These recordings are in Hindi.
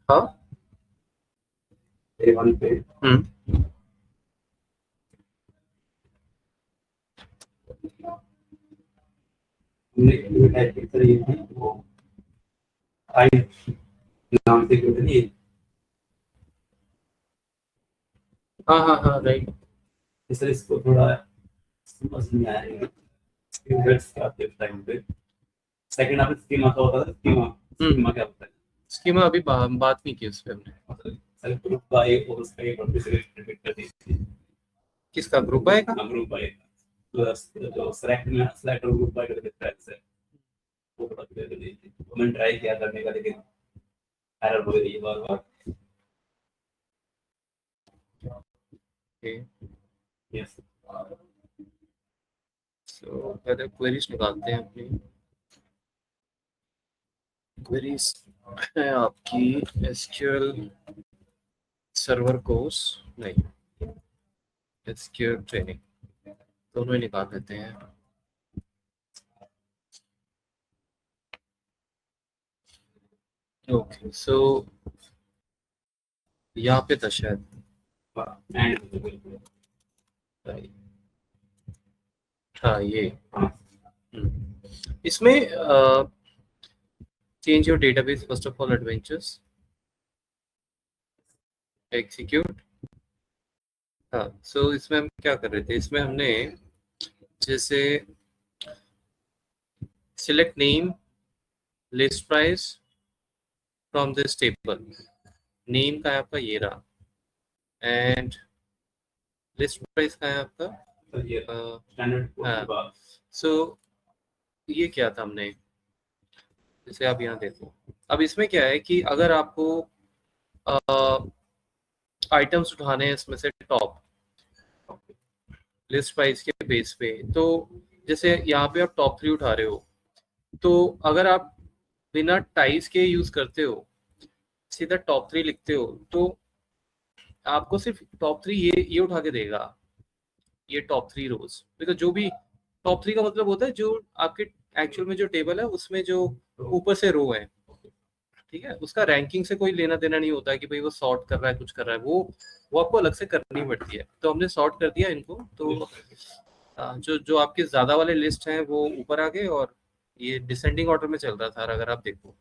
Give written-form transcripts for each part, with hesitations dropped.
हाँ A1 पे हमने टाइप की तरह ये थी वो आई नाम से कुछ नहीं। हाँ राइट। इसलिए इसको थोड़ा समझ नहीं आया स्कीम्स क्या थे टाइम पे। सेकंड आपने स्कीमा का होता था, स्कीमा क्या होता है? स्कीमा अभी बात नहीं की उस पे हमने। मतलब सेल्फ ग्रुप बाय और उसका एक और से रिलेटेड कर दी थी। किसका ग्रुप बाय का? ग्रुप बाय प्लस जो सेलेक्ट में सेलेक्ट और ग्रुप बाय करके ट्रैक से वो पता कर दी थी। तो मैंने ट्राई किया करने का लेकिन एरर हो रही है बार-बार। ओके यस सो पहले क्वेरीज निकालते हैं अपनी। क्वेरीज है आपकी एसक्यूएल सर्वर कोर्स नहीं, एसक्यूएल ट्रेनिंग, दोनों ही निकाल लेते हैं। ओके सो यहाँ पे था शायद हाँ ये इसमें change your database first of all adventures execute. हाँ सो इसमें हम क्या कर रहे थे, इसमें हमने जैसे select name list price from this table, name का है आपका ये रहा एंड लिस्ट प्राइस का है आपका स्टैंडर्ड। सो ये क्या था हमने, जैसे आप यहाँ देखो। अब इसमें क्या है कि अगर आपको आइटम्स उठाने हैं इसमें से टॉप लिस्ट प्राइस के बेस पे, तो जैसे यहाँ पे आप टॉप 3 उठा रहे हो, तो अगर आप बिना टाइज के यूज करते हो, सीधा टॉप 3 लिखते हो, तो आपको सिर्फ टॉप 3 ये उठा के देगा, ये टॉप 3 रोज। बिकॉज जो भी टॉप 3 का मतलब होता है जो आपके एक्चुअल में जो टेबल है उसमें जो ऊपर से रो है, ठीक है, उसका रैंकिंग से कोई लेना देना नहीं होता है कि भाई वो सॉर्ट कर रहा है कुछ कर रहा है, वो आपको अलग से करनी पड़ती है। तो हमने सॉर्ट कर दिया इनको, तो जो जो आपके ज्यादा वाले लिस्ट हैं वो ऊपर आ गए और ये डिसेंडिंग ऑर्डर में चल रहा था अगर आप देखो।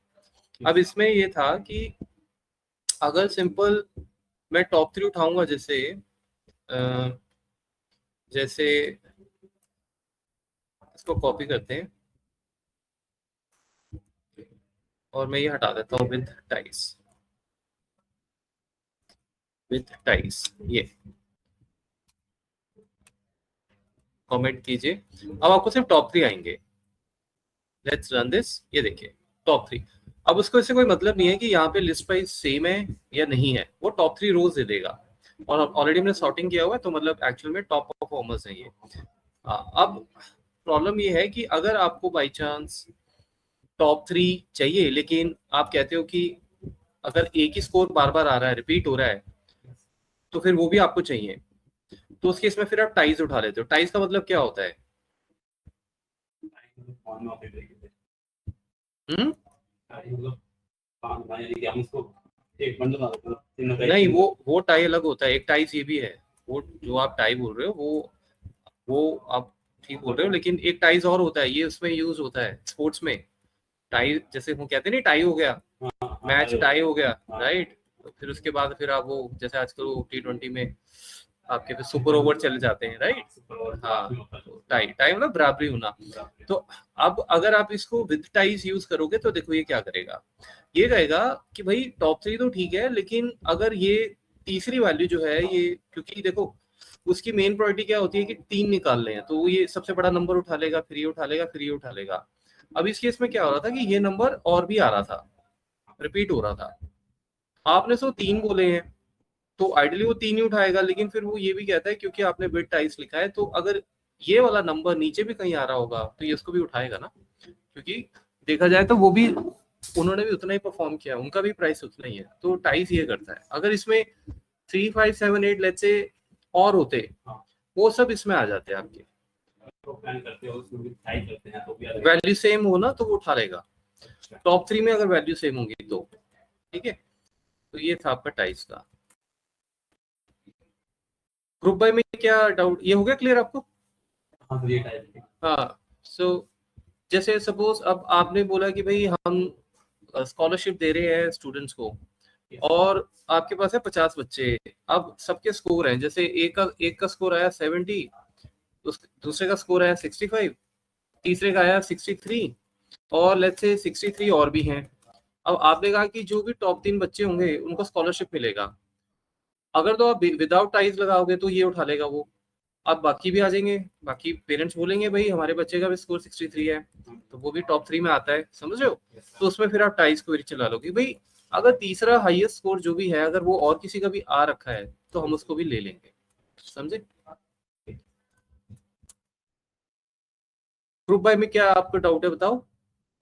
अब इसमें ये था कि अगर सिंपल मैं टॉप 3 उठाऊंगा, जैसे इसको कॉपी करते हैं और मैं ये हटा देता हूँ विद टाइस, ये कमेंट कीजिए। अब आपको सिर्फ टॉप 3 आएंगे। लेट्स रन दिस, ये देखिए टॉप 3। अब उसको इससे कोई मतलब नहीं है कि यहाँ पे लिस्ट प्राइस सेम है या नहीं है, वो टॉप 3 रोज दे देगा और ऑलरेडी हमने सॉर्टिंग किया हुआ है, तो मतलब एक्चुअल में टॉप परफॉर्मर्स है ये। अब प्रॉब्लम ये है कि अगर आपको बाई चांस टॉप 3 चाहिए, लेकिन आप कहते हो कि अगर एक ही स्कोर बार बार आ रहा है, रिपीट हो रहा है, तो फिर वो भी आपको चाहिए, तो उस केस में फिर आप टाइज उठा लेते हो। टाइज का मतलब क्या होता है? नहीं, वो टाई अलग होता है। एक टाइज ये भी है, वो जो आप टाई बोल रहे हो वो आप ठीक बोल रहे हो, लेकिन एक टाइज और होता है, ये उसमें यूज होता है स्पोर्ट्स में। टाई जैसे हम कहते हैं नहीं, टाई हो गया, मैच टाई हो गया, राइट। तो फिर उसके बाद फिर आप वो जैसे आजकल T20 में आपके फिर सुपर ओवर चले जाते हैं, राइट। हाँ, टाई टाई मतलब बराबरी होना। तो अब अगर आप इसको विद टाइज यूज करोगे तो देखो ये क्या करेगा, ये कहेगा कि भाई टॉप 3 तो ठीक है, लेकिन अगर ये तीसरी वैल्यू जो है ये, क्योंकि देखो उसकी मेन प्रायोरिटी क्या होती है कि 3 निकालने हैं, तो वो ये सबसे बड़ा नंबर उठा लेगा, फिर ये उठा लेगा, फिर ये उठा लेगा। अब इस केस में क्या हो रहा था कि ये नंबर और भी आ रहा था, रिपीट हो रहा था। आपने सो 3 बोले हैं, तो आइडियली वो 3 ही उठाएगा, लेकिन फिर वो ये भी कहता है क्योंकि आपने बिट टाइस लिखा है, तो अगर ये वाला नंबर नीचे भी कहीं आ रहा होगा तो ये उसको भी उठाएगा ना, क्योंकि देखा जाए तो वो भी, उन्होंने भी उतना ही परफॉर्म किया, उनका भी प्राइस उतना ही है। तो टाइस ये करता है। अगर इसमें 3, 5, 7, 8 लेट्स से और होते, वो सब इसमें आ जाते हैं आपके, वैल्यू सेम हो ना तो वो उठा लेगा। टॉप 3 में अगर वैल्यू सेम होंगी तो, ठीक है। तो ये था आपका टाइज का। ग्रुप बाय में क्या डाउट, ये हो गया क्लियर आपको? हाँ तो ये टाइप है। हाँ, सो जैसे सपोज अब आपने बोला कि भाई हम स्कॉलरशिप दे रहे हैं स्टूडेंट्स को, और आपके पास है 50 बच्चे। अब सबके स्कोर हैं, जैसे एक का स्कोर आया 70, दूसरे का स्कोर आया 65, तीसरे का आया 63, और लेट्स से 63 और भी हैं। अब आपने कहा कि जो भी टॉप 3 बच्चे होंगे उनको स्कॉलरशिप मिलेगा। अगर तो आप विदाउट टाइज लगाओगे तो ये उठा लेगा वो, अब बाकी भी आ जाएंगे, बाकी पेरेंट्स बोलेंगे भाई हमारे बच्चे का भी स्कोर 63 है, तो वो भी टॉप 3 में आता है, समझ रहे हो? तो उसमें फिर आप टाइज क्वेरी चला लोगे भाई, अगर तीसरा हाईएस्ट स्कोर जो भी है अगर वो और किसी का भी आ रखा है तो हम उसको भी ले लेंगे, समझे? ग्रुप बाय में क्या आपको डाउट है, बताओ?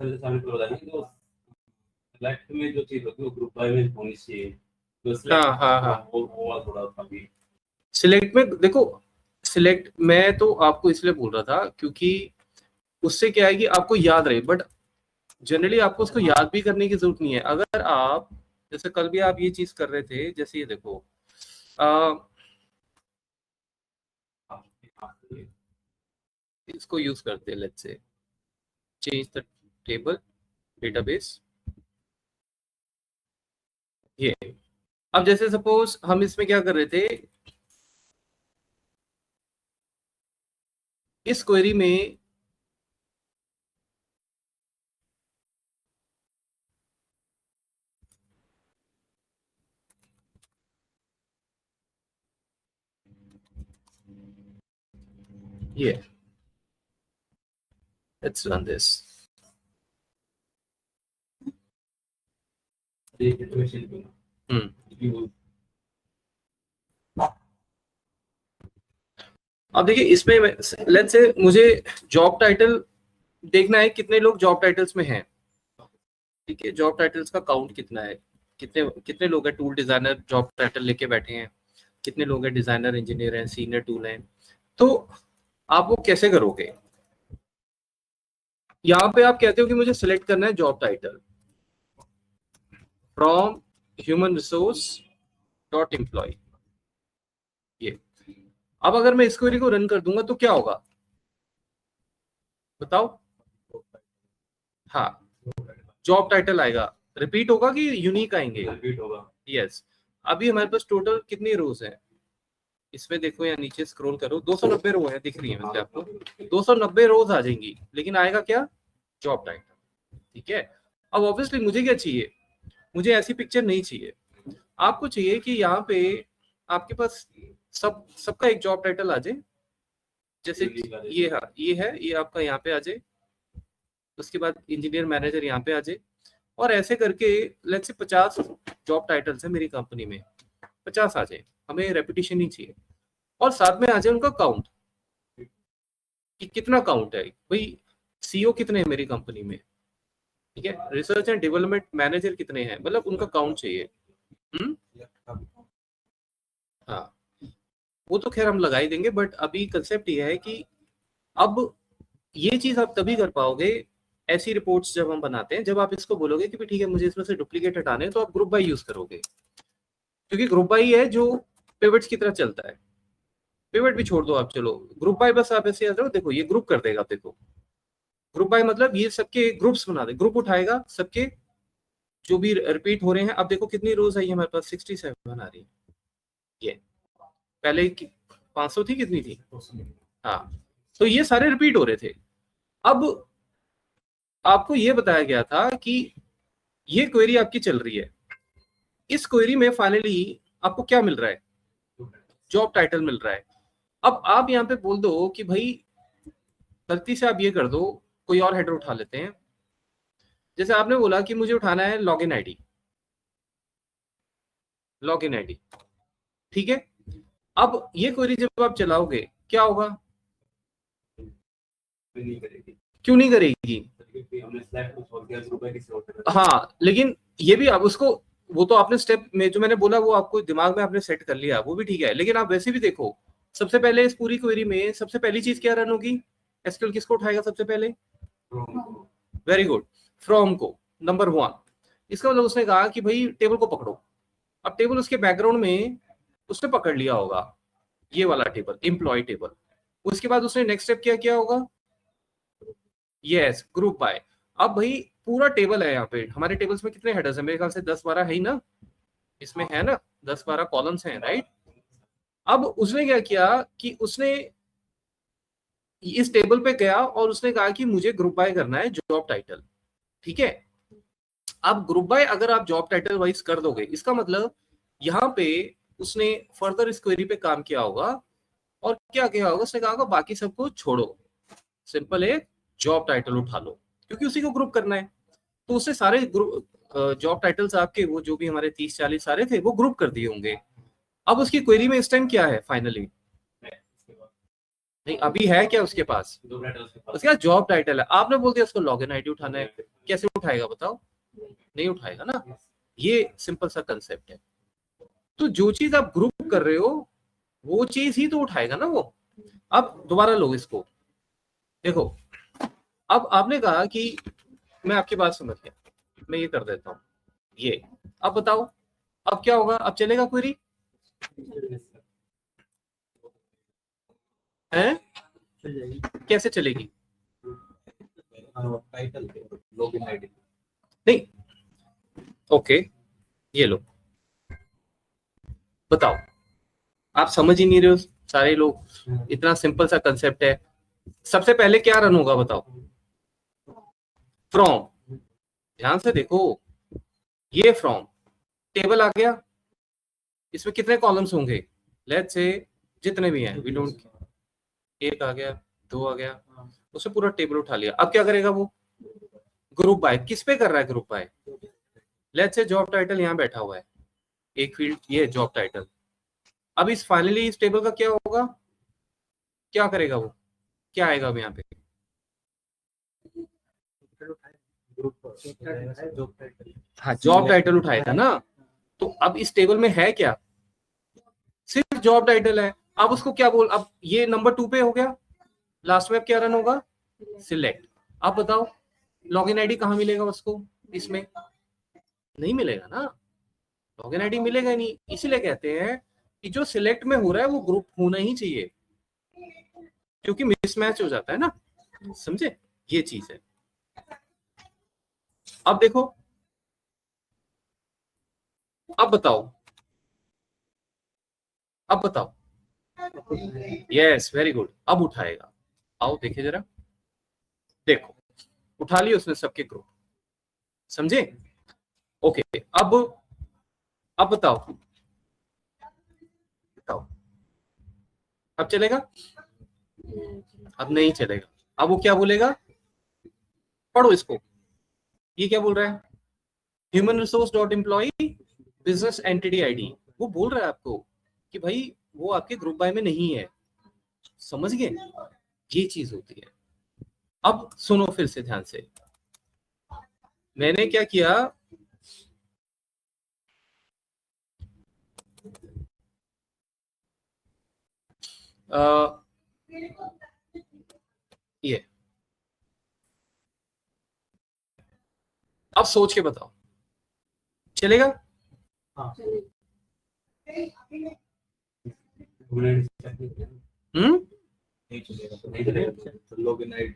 जैसे आपने बताया कि जो सेलेक्ट में जो चीज होती है वो ग्रुप बाय में होनी चाहिए, तो हाँ। वो थोड़ा अभी सिलेक्ट में देखो, सिलेक्ट मैं तो आपको इसलिए बोल रहा था क्योंकि उससे क्या है कि आपको याद रहे, बट जनरली आपको उसको याद भी करने की जरूरत नहीं है। अगर आप जैसे कल भी आप ये चीज कर रहे थे, जैसे ये देखो इसको यूज करते हैं, let's say change the table database, ये। अब जैसे सपोज हम इसमें क्या कर रहे थे, इस क्वेरी में ये लेट्स रन दिस, अब देखिए इसमें लेट्स से मुझे जॉब टाइटल देखना है, कितने लोग जॉब टाइटल्स में हैं, ठीक है। जॉब टाइटल्स का काउंट कितना है, कितने कितने लोग हैं टूल डिजाइनर जॉब टाइटल लेके बैठे हैं, कितने लोग हैं डिजाइनर इंजीनियर हैं सीनियर टूल हैं। तो आप वो कैसे करोगे? यहाँ पे आप कहते हो कि मुझे सिलेक्ट करना है job title from human resource dot employee, ये। अब अगर मैं इस क्वेरी को रन कर दूंगा तो क्या होगा बताओ? हाँ, जॉब टाइटल आएगा, रिपीट होगा कि यूनिक आएंगे? रिपीट होगा। यस। अभी हमारे पास टोटल कितनी रोज है इसमें, देखो या नीचे स्क्रॉल करो, 290 रो है, दिख रही है वैसे आपको, 290 रोज आ जाएंगी, लेकिन आएगा क्या? जॉब टाइटल, ठीक है। अब ऑब्वियसली मुझे क्या चाहिए, मुझे ऐसी पिक्चर नहीं चाहिए। आपको चाहिए कि यहाँ पे आपके पास सबका एक जॉब टाइटल आ जाए, जैसे ये, हाँ ये है, ये आपका यहाँ पे आ जाए, उसके बाद इंजीनियर मैनेजर यहाँ पे आ जाए, और ऐसे करके लेट्स से 50 जॉब टाइटल्स है मेरी कंपनी में, 50 आ जाए, हमें रेपिटेशन नहीं चाहिए, और साथ में आ जाए उनका काउंट कि कितना काउंट है भाई, सीईओ कितने हैं मेरी कंपनी में, ठीक है, रिसर्च एंड डेवलपमेंट मैनेजर कितने हैं, मतलब उनका काउंट चाहिए। हाँ, वो तो खैर हम लगा ही देंगे, बट अभी कंसेप्ट ये है कि अब ये चीज आप तभी कर पाओगे ऐसी रिपोर्ट्स जब हम बनाते हैं, जब आप इसको बोलोगे कि ठीक है मुझे इसमें से डुप्लीकेट हटाने हैं, तो आप ग्रुप बाय यूज करोगे, क्योंकि ग्रुप बाय है जो पिवट्स की तरह चलता है। पिवट भी छोड़ दो आप, चलो ग्रुप बाय बस आप ऐसे याद रखो, देखो ये ग्रुप कर देगा, देखो ग्रुप बाय मतलब ये सबके ग्रुप्स बना दे, ग्रुप उठाएगा सबके जो भी रिपीट हो रहे हैं। अब देखो कितनी रोज आई है हमारे पास, 67 आ रही है, ये पहले 500 थी, कितनी थी? हाँ, तो ये सारे रिपीट हो रहे थे। अब आपको ये बताया गया था कि ये क्वेरी आपकी चल रही है, इस क्वेरी में फाइनली आपको क्या मिल रहा है? जॉब टाइटल मिल रहा है। अब आप यहाँ पे बोल दो कि भाई गलती से आप ये कर दो, कोई और हेडर उठा लेते हैं, जैसे आपने बोला कि मुझे उठाना है लॉगिन आईडी, लॉगिन आईडी, ठीक है। अब ये क्वेरी जब आप चलाओगे क्या होगा? क्यों नहीं करेगी? हाँ, लेकिन ये भी आप उसको, वो तो आपने स्टेप में जो मैंने बोला वो आपको दिमाग में आपने सेट कर लिया, वो भी ठीक है, लेकिन आप वैसे भी देखो, सबसे पहले इस पूरी क्वेरी में सबसे पहली चीज क्या रन होगी? एसक्यूएल किसको उठाएगा सबसे पहले? वेरी गुड, फ्रॉम को। नंबर 1। इसका मतलब उसने कहा कि भाई टेबल को पकड़ो। अब टेबल उसके बैकग्राउंड में उसने पकड़ लिया होगा, ये वाला टेबल, एम्प्लॉय टेबल। उसके बाद उसने नेक्स्ट स्टेप क्या किया होगा? Yes, group by. अब भाई पूरा टेबल है यहाँ पे, हमारे टेबल्स में कितने हेडर्स हैं? मेरे ख्याल से 10-12 है ही ना, इसमें है ना, 10-12 कॉलम्स हैं, राइट? अब उसने क्या किया कि उसने इस टेबल पे गया और उसने कहा कि मुझे ग्रुप बाय करना है जॉब टाइटल, ठीक है? अब ग्रुप बाय अगर आप जॉब टाइटल वाइज कर दोगे, इसका मतलब यहाँ पे उसने फर्दर इस क्वेरी पे काम किया होगा और क्या किया होगा? उसने कहा होगा बाकी सबको छोड़ो, सिंपल एक जॉब टाइटल उठा लो, क्योंकि उसी को ग्रुप करना है। तो उससे सारे ग्रुप जॉब टाइटल्स आपके वो जो भी हमारे 30-40 सारे थे वो ग्रुप कर दिए होंगे। अब उसकी क्वेरी में इस टाइम क्या है फाइनली? नहीं, अभी है क्या उसके पास? उसके पास जॉब टाइटल है। आपने बोल दिया उसको लॉगिन आईडी उठाना है, कैसे उठाएगा बताओ? नहीं उठाएगा ना। ये सिंपल सा कंसेप्ट है। तो जो चीज आप ग्रुप कर रहे हो वो चीज ही तो उठाएगा ना वो। अब दोबारा लो इसको, देखो। अब आपने कहा कि मैं आपकी बात समझ गया, मैं ये कर देता हूं ये। अब बताओ अब क्या होगा? अब चलेगा क्वेरी है? कैसे चलेगी? टाइटल लॉगिन आईडी नहीं, ओके, ये लो, बताओ। आप समझ ही नहीं रहे हो सारे लोग, इतना सिंपल सा कंसेप्ट है। सबसे पहले क्या रन होगा बताओ? फ्रॉम। ध्यान से देखो, ये फ्रॉम टेबल आ गया, इसमें कितने कॉलम्स होंगे? लेट्स से जितने भी हैं, वी डोंट, एक आ गया, 2 आ गया, उससे पूरा टेबल उठा लिया। अब क्या करेगा वो? Group by. किस पे कर रहा है group by? Let's say job title यहाँ बैठा हुआ है, एक फील्ड ये जॉब टाइटल। अब इस फाइनली इस टेबल का क्या होगा? क्या करेगा वो? क्या आएगा अब यहाँ पे? हाँ, जॉब टाइटल उठाएगा ना। तो अब इस टेबल में है क्या? सिर्फ जॉब टाइटल है। अब उसको क्या बोल, अब ये नंबर 2 पे हो गया, लास्ट में अब क्या रन होगा? सिलेक्ट। अब बताओ लॉगिन आईडी कहाँ मिलेगा उसको? इसमें नहीं मिलेगा ना, लॉगिन आईडी मिलेगा नहीं। इसीलिए कहते हैं कि जो सिलेक्ट में हो रहा है वो ग्रुप होना ही चाहिए, क्योंकि मिसमैच हो जाता है ना, समझे? ये चीज है। अब देखो, अब बताओ, अब बताओ। यस, वेरी गुड, अब उठाएगा। आओ देखे जरा, देखो उठा लिया उसने सबके ग्रुप, समझे? ओके, अब बताओ, बताओ अब चलेगा? अब नहीं चलेगा। अब वो क्या बोलेगा? पढ़ो इसको, ये क्या बोल रहा है? Human resource dot employee business entity ID. वो बोल रहा है आपको कि भाई वो आपके ग्रुप बाय में नहीं है, समझ गए? ये चीज होती है। अब सुनो फिर से ध्यान से, मैंने क्या किया, ये अब सोच के बताओ, चलेगा? हाँ नहीं चलेगा तो लॉगिन आईडी।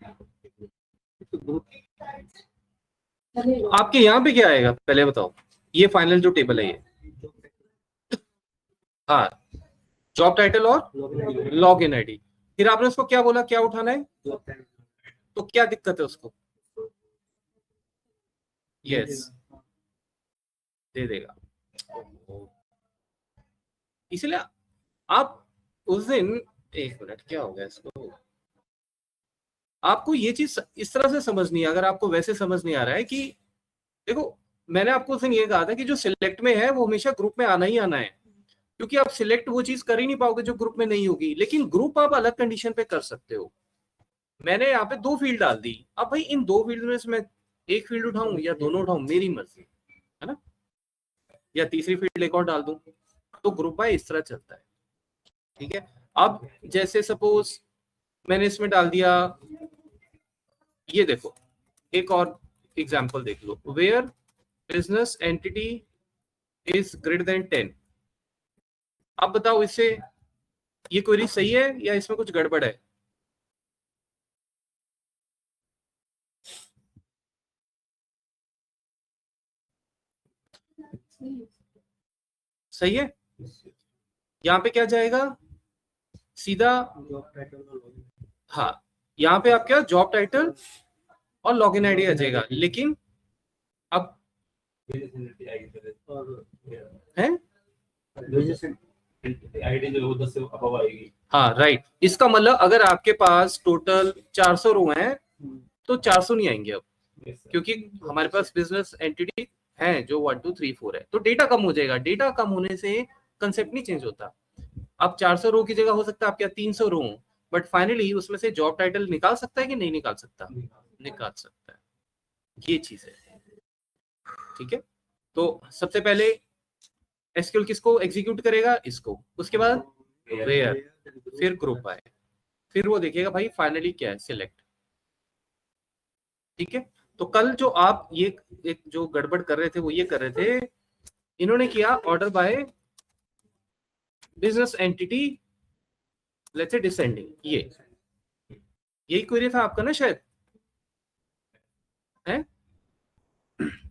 आपके यहाँ पे क्या आएगा पहले बताओ? ये फाइनल जो टेबल है ये, हाँ, जॉब टाइटल और लॉग इन आईडी। फिर आपने उसको क्या बोला, क्या उठाना है? तो क्या दिक्कत है उसको? यस, दे देगा। इसलिए आप उस दिन, एक मिनट, क्या हो गया इसको? आपको ये चीज इस तरह से समझनी है। अगर आपको वैसे समझ नहीं आ रहा है कि देखो, मैंने आपको उस दिन ये कहा था कि जो सिलेक्ट में है वो हमेशा ग्रुप में आना ही आना है, क्योंकि आप सिलेक्ट वो चीज कर ही नहीं पाओगे जो ग्रुप में नहीं होगी। लेकिन ग्रुप आप अलग कंडीशन पे कर सकते हो। मैंने यहाँ पे 2 फील्ड डाल दी। अब भाई इन 2 फील्ड में से मैं एक फील्ड उठाऊं या दोनों उठाऊं, मेरी मर्जी है ना, या तीसरी फील्ड एक और डाल दूं। तो ग्रुप बाय इस तरह चलता है, ठीक है? अब जैसे सपोज मैंने इसमें डाल दिया, ये देखो, एक और एग्जाम्पल देख लो, where business entity is greater than 10। अब बताओ इससे ये क्वेरी सही है या इसमें कुछ गड़बड़ है? सही है। यहाँ पे क्या जाएगा सीधा, हाँ यहाँ पे आप क्या जॉब टाइटल और लॉगिन आईडी आ जाएगा, लेकिन अब है आईडी जो 10 से अबव आएगी। हाँ राइट, इसका मतलब अगर आपके पास टोटल 400 रो हैं तो 400 नहीं आएंगे अब, क्योंकि हमारे पास बिजनेस एंटिटी है जो 1 2 3 4 है, तो डेटा कम हो जाएगा। डेटा कम होने से कंसेप्ट नहीं चेंज होता। अब 400 रो की जगह हो सकता है आपके 300 रो, बट फाइनली उसमें से जॉब टाइटल निकाल सकता है कि नहीं निकाल सकता? निकाल सकता है। ये चीज है, ठीक है। तो सबसे पहले एसक्यूएल किसको एग्जीक्यूट करेगा? इसको। उसके बाद वेयर, फिर ग्रुप बाय, फिर वो देखेगा भाई फाइनली क्या है, सिलेक्ट। ठीक है। तो कल जो आप ये एक जो गड़बड़ कर रहे थे वो ये कर रहे थे, इन्होंने किया order by business entity let's say descending, ये यही क्वेरी था आपका ना शायद, है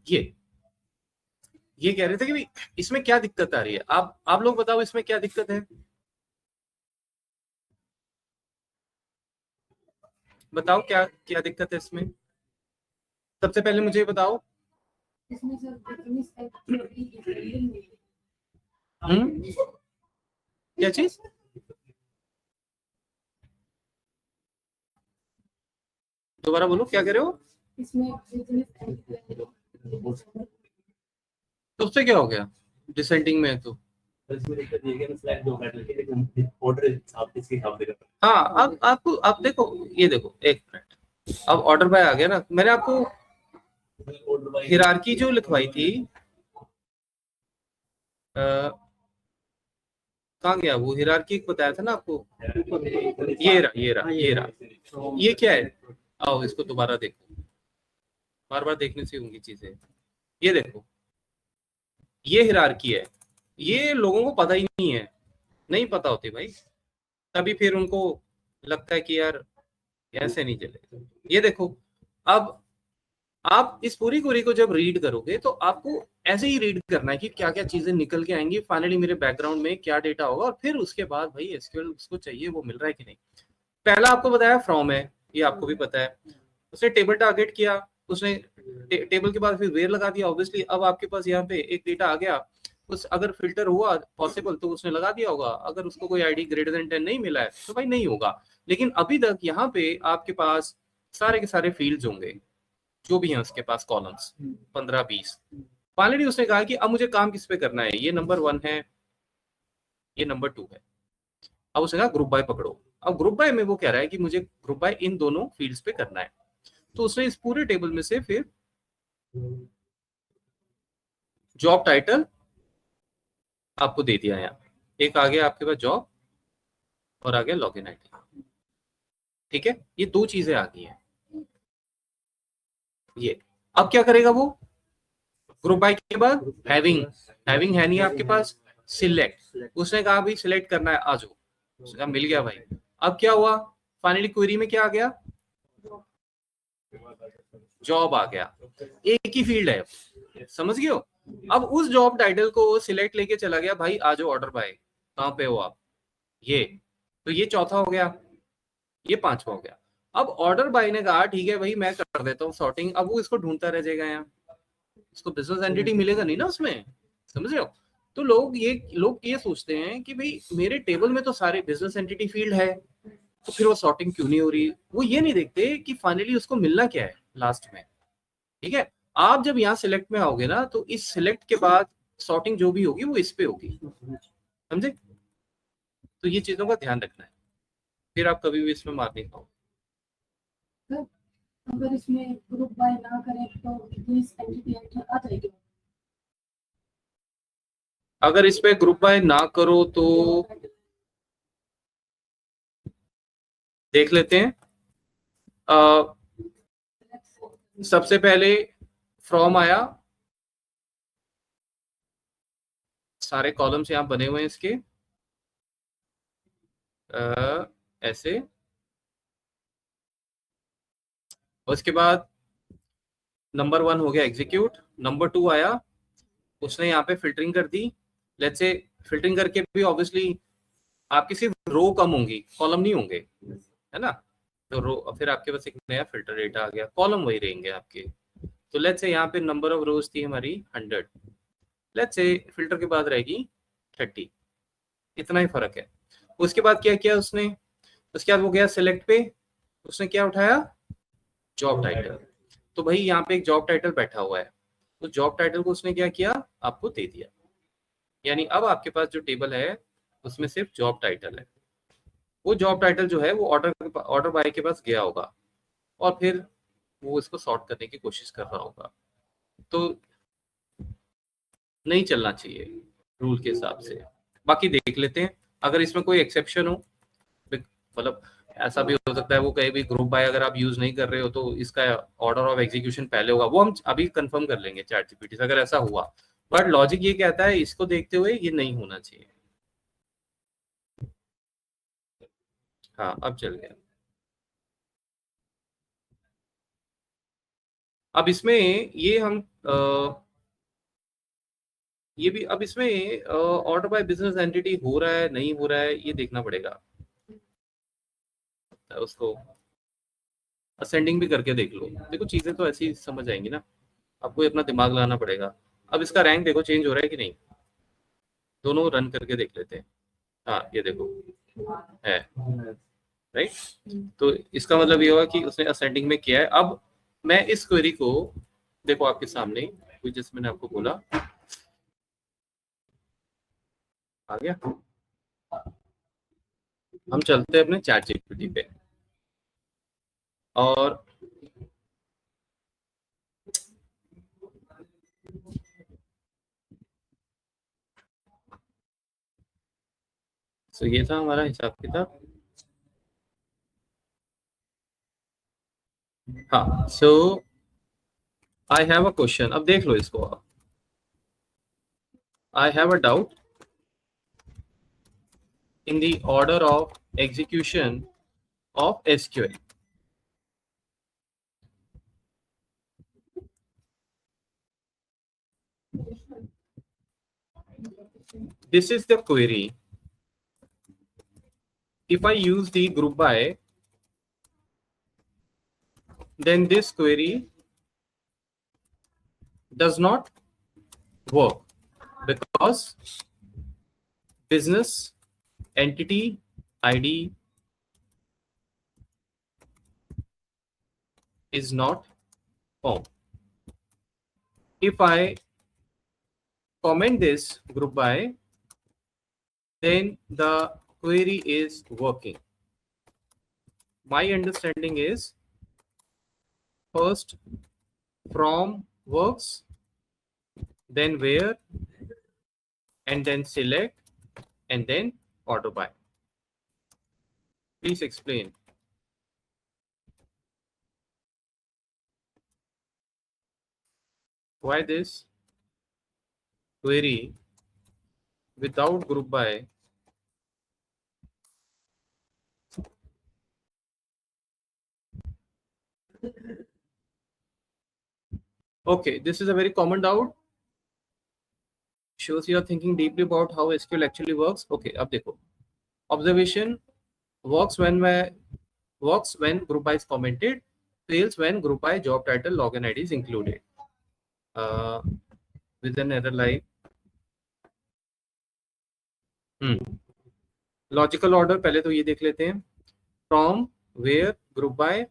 ये कह रहे थे कि भाई इसमें क्या दिक्कत आ रही है। आप लोग बताओ इसमें क्या दिक्कत है, बताओ क्या क्या दिक्कत है इसमें। सबसे पहले मुझे बताओ। क्या चीज? दोबारा बोलो, क्या कह रहे हो? तो उससे क्या हो गया डिसेंडिंग में? तो हाँ, अब आपको आप देखो, ये देखो एक मिनट, अब ऑर्डर बाय आ गया ना। मैंने आपको हिरार्की जो लिखवाई थी, कहाँ गया वो हिरार्की बताया था ना आपको, ये रहा ये रहा ये रहा। ये क्या है? आओ इसको दोबारा देखो, बार बार देखने से होंगी चीजें। ये देखो, ये हिरार्की है, ये लोगों को पता ही नहीं है, नहीं पता होती भाई, तभी फिर उनको लगता है कि यार ऐसे नहीं चलेगा। ये देखो, अब आप इस पूरी क्वेरी को जब रीड करोगे तो आपको ऐसे ही रीड करना है कि क्या क्या चीजें निकल के आएंगी, फाइनली मेरे बैकग्राउंड में क्या डेटा होगा, और फिर उसके बाद भाई एसक्यूएल उसको चाहिए वो मिल रहा है कि नहीं। पहला आपको बताया फ्रॉम है, ये आपको भी पता है। उसने टेबल टारगेट किया, उसने टेबल के बाद फिर वेयर लगा दिया। ऑब्वियसली अब आपके पास यहाँ पे एक डेटा आ गया, उस अगर फिल्टर हुआ पॉसिबल तो उसने लगा दिया होगा। अगर उसको कोई आईडी ग्रेटर देन 10 नहीं मिला है तो भाई नहीं होगा। लेकिन अभी तक यहाँ पे आपके पास सारे के सारे फील्ड्स होंगे जो भी हैं उसके पास, कॉलम्स 15-20। फाइनली उसने कहा कि अब मुझे काम किस पे करना है, ये नंबर 1 है, ये नंबर 2 है। अब उसने कहा ग्रुप बाय पकड़ो। अब ग्रुप बाय में वो कह रहा है कि मुझे ग्रुप बाय इन दोनों फील्ड्स पे करना है। तो उसने इस पूरे टेबल में से फिर जॉब टाइटल आपको दे दिया। यहाँ एक आ गया आपके पास जॉब और आ गया लॉगिन आईडी। ठीक है, ये दो चीजें आ गई हैं। ये अब क्या करेगा वो, ग्रुप बाय के बाद हैविंग है नहीं आपके पास, सिलेक्ट। उसने कहा भाई सिलेक्ट करना है, आ जाओ। उसने कहा मिल गया भाई। अब क्या हुआ, फाइनली क्वेरी में क्या आ गया, जॉब आ गया। एक ही फील्ड है, समझ गए हो। अब उस जॉब टाइटल को सिलेक्ट लेके चला गया, भाई आ जाओ ऑर्डर बाय, कहाँ पे हो आप, ये तो ये चौथा हो गया, ये पांचवा हो गया। अब ऑर्डर बाय ने कहा ठीक है भाई मैं कर देता हूँ सॉर्टिंग। अब वो इसको ढूंढता रह जाएगा, यहाँ इसको बिजनेस एंटिटी मिलेगा नहीं ना उसमें, समझ रहे हो। तो लोग ये सोचते हैं कि भाई मेरे टेबल में तो सारे बिजनेस एंटिटी फील्ड है, तो फिर वो सॉर्टिंग क्यों नहीं हो रही। वो ये नहीं देखते कि फाइनली उसको मिलना क्या है लास्ट में। ठीक है, आप जब यहाँ सिलेक्ट में आओगे ना तो इस सिलेक्ट के बाद सॉर्टिंग जो भी होगी वो इस पे होगी, समझे। तो ये चीजों का ध्यान रखना है, फिर आप कभी भी इसमें मार नहीं पाओ। अगर इसमें ग्रुप बाय ना करें तो दिस एंटिटी आ जाएगी। अगर इस पे ग्रुप बाय ना करो तो देख लेते हैं। सबसे पहले फ्रॉम आया, सारे कॉलम्स यहाँ बने हुए हैं इसके ऐसे। उसके बाद नंबर 1 हो गया एग्जीक्यूट, नंबर 2 आया, उसने यहाँ पे फिल्टरिंग कर दी। लेट्स से फिल्टरिंग करके भी ऑब्वियसली आपकी सिर्फ रो कम होंगी, कॉलम नहीं होंगे, है ना। तो रो, फिर आपके पास एक नया फिल्टर डेटा आ गया, कॉलम वही रहेंगे आपके। तो लेट्स से यहाँ पे नंबर ऑफ रोज थी हमारी 100, लेट्स से फिल्टर के बाद रहेगी 30, इतना ही फर्क है। उसके बाद क्या किया उसने, उसके बाद वो गया सिलेक्ट पे, उसने क्या उठाया, जॉब टाइटल। तो भाई यहाँ पे एक जॉब टाइटल बैठा हुआ है, तो जॉब टाइटल को उसने क्या किया, आपको दे दिया। यानी अब आपके पास जो टेबल है उसमें सिर्फ जॉब टाइटल है। वो जॉब टाइटल जो है वो ऑर्डर बाय के पास गया होगा और फिर वो इसको सॉर्ट करने की कोशिश कर रहा होगा। तो नहीं चलना चाहिए रूल के हिसाब से। बाकी देख लेते हैं अगर इसमें कोई एक्सेप्शन हो, मतलब ऐसा भी हो सकता है वो कहीं भी ग्रुप बाय अगर आप यूज नहीं कर रहे हो तो इसका ऑर्डर ऑफ एग्जीक्यूशन पहले होगा, वो हम अभी कंफर्म कर लेंगे चैट जीपीटी से अगर ऐसा हुआ। बट लॉजिक ये कहता है इसको देखते हुए ये नहीं होना चाहिए। हाँ अब चल गया। अब इसमें ये हम ये भी अब इसमें ऑर्डर बाय बिजनेस एंटिटी हो रहा है नहीं हो रहा है ये देखना पड़ेगा, उसको असेंडिंग भी करके देख लो। देखो चीजें तो ऐसी समझ आएंगी ना, आपको अपना दिमाग लाना पड़ेगा। अब इसका रैंक देखो चेंज हो रहा है कि नहीं, दोनों रन करके देख लेते हैं। हाँ ये देखो है, राइट। तो इसका मतलब ये होगा कि उसने असेंडिंग में किया है। अब मैं इस क्वेरी को देखो आपके सामने, जैसे मैंने आपको बोला आ गया। हम चलते हैं अपने चैट जीपीटी पे और so ये था हमारा हिसाब किताब। हाँ सो आई हैव अ क्वेश्चन, अब देख लो इसको आप। I have a doubt in the order of execution of SQL. This is the query. If I use the group by, then this query does not work because business entity ID is not formed. If I comment this group by, then the query is working. My understanding is first from works, then where, and then select, and then order by. Please explain. Why this query without group by okay, this is a very common doubt. Shows you are thinking deeply about how SQL actually works. Okay, अब देखो observation works when group by is commented, fails when group by job title login ID is included. With an error like logical order पहले तो ये देख लेते हैं, फ्रॉम वेयर ग्रुप बाय,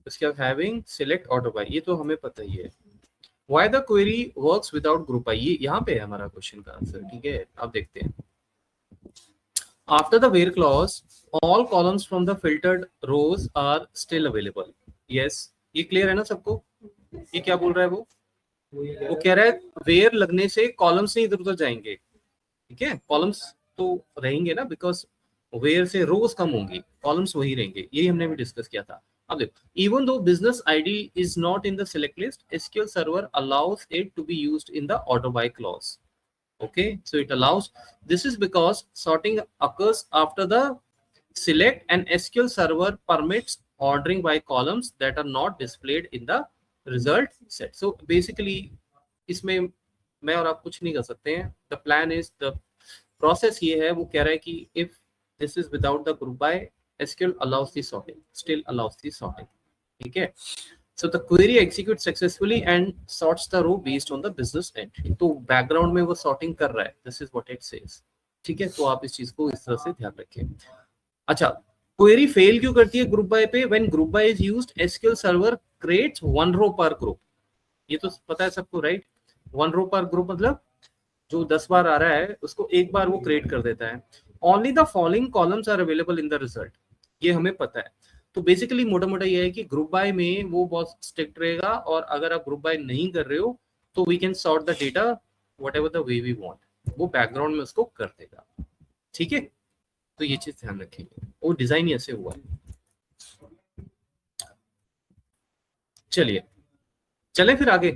उसके बाद हैविंग सिलेक्ट ऑर्डर बाय, ये तो हमें पता ही है। Why the query works without group by, ये यहाँ पे है हमारा क्वेश्चन का आंसर। ठीक है अब देखते हैं। After the where clause all columns from the filtered rows are still available. Yes ये क्लियर है ना सबको, ये क्या बोल रहा है वो कह रहा है वेयर लगने से कॉलम्स नहीं इधर उधर जाएंगे। ठीक है कॉलम्स तो रहेंगे ना, बिकॉज वेयर से रोज कम होंगी, कॉलम्स वही रहेंगे, यही हमने भी डिस्कस किया था। अब देखो, even though business ID is not in the select list, SQL Server allows it to be used in the order by clause. Okay, so it allows, this is because sorting occurs after the select, and SQL Server permits ordering by columns that are not displayed in the result set. So basically इसमें मैं और आप कुछ नहीं कर सकते हैं. The plan is, the process ये है, वो कह रहा है कि if this is without the group by, SQL allows the sorting, still allows the sorting. ठीक है. So the query executes successfully and sorts the row based on the business entry. तो background में वो sorting कर रहा है. This is what it says. ठीक है, तो आप इस चीज को इस तरह से ध्यान रखिए. अच्छा, query fail क्यों करती है group by पे? When group by is used, SQL Server creates one row per group. ये तो पता है सबको, right? One row per group मतलब जो 10 बार आ रहा है उसको एक बार वो क्रिएट कर देता है. Only the following columns are available in the result. ये हमें पता है. तो बेसिकली मोटा मोटा ये है कि ग्रुप बाय में वो बहुत स्ट्रिक्ट रहेगा, और अगर आप ग्रुप बाय नहीं कर रहे हो तो we can sort the data whatever the way we want, वो बैकग्राउंड में उसको कर देगा. ठीक है, तो ये चीज ध्यान रखिए, वो डिजाइन ऐसे हुआ है. चलिए चले फिर आगे,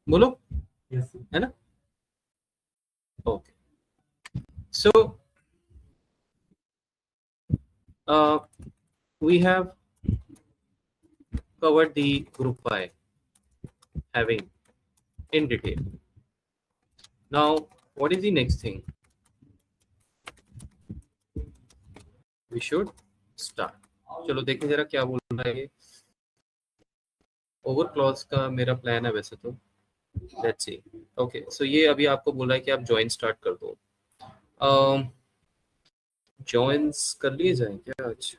बोलो. Yes. है ना? Okay, so we have covered the group by having in detail. Now what is the next thing? We should start. चलो देखें जरा क्या बोल रहा है. ओवर क्लॉज का मेरा प्लान है वैसे तो. Let's see. ओके, सो ये अभी आपको बोल रहा है कि आप ज्वाइन स्टार्ट कर दो. ज्वाइंस कर लिए जाए क्या आज?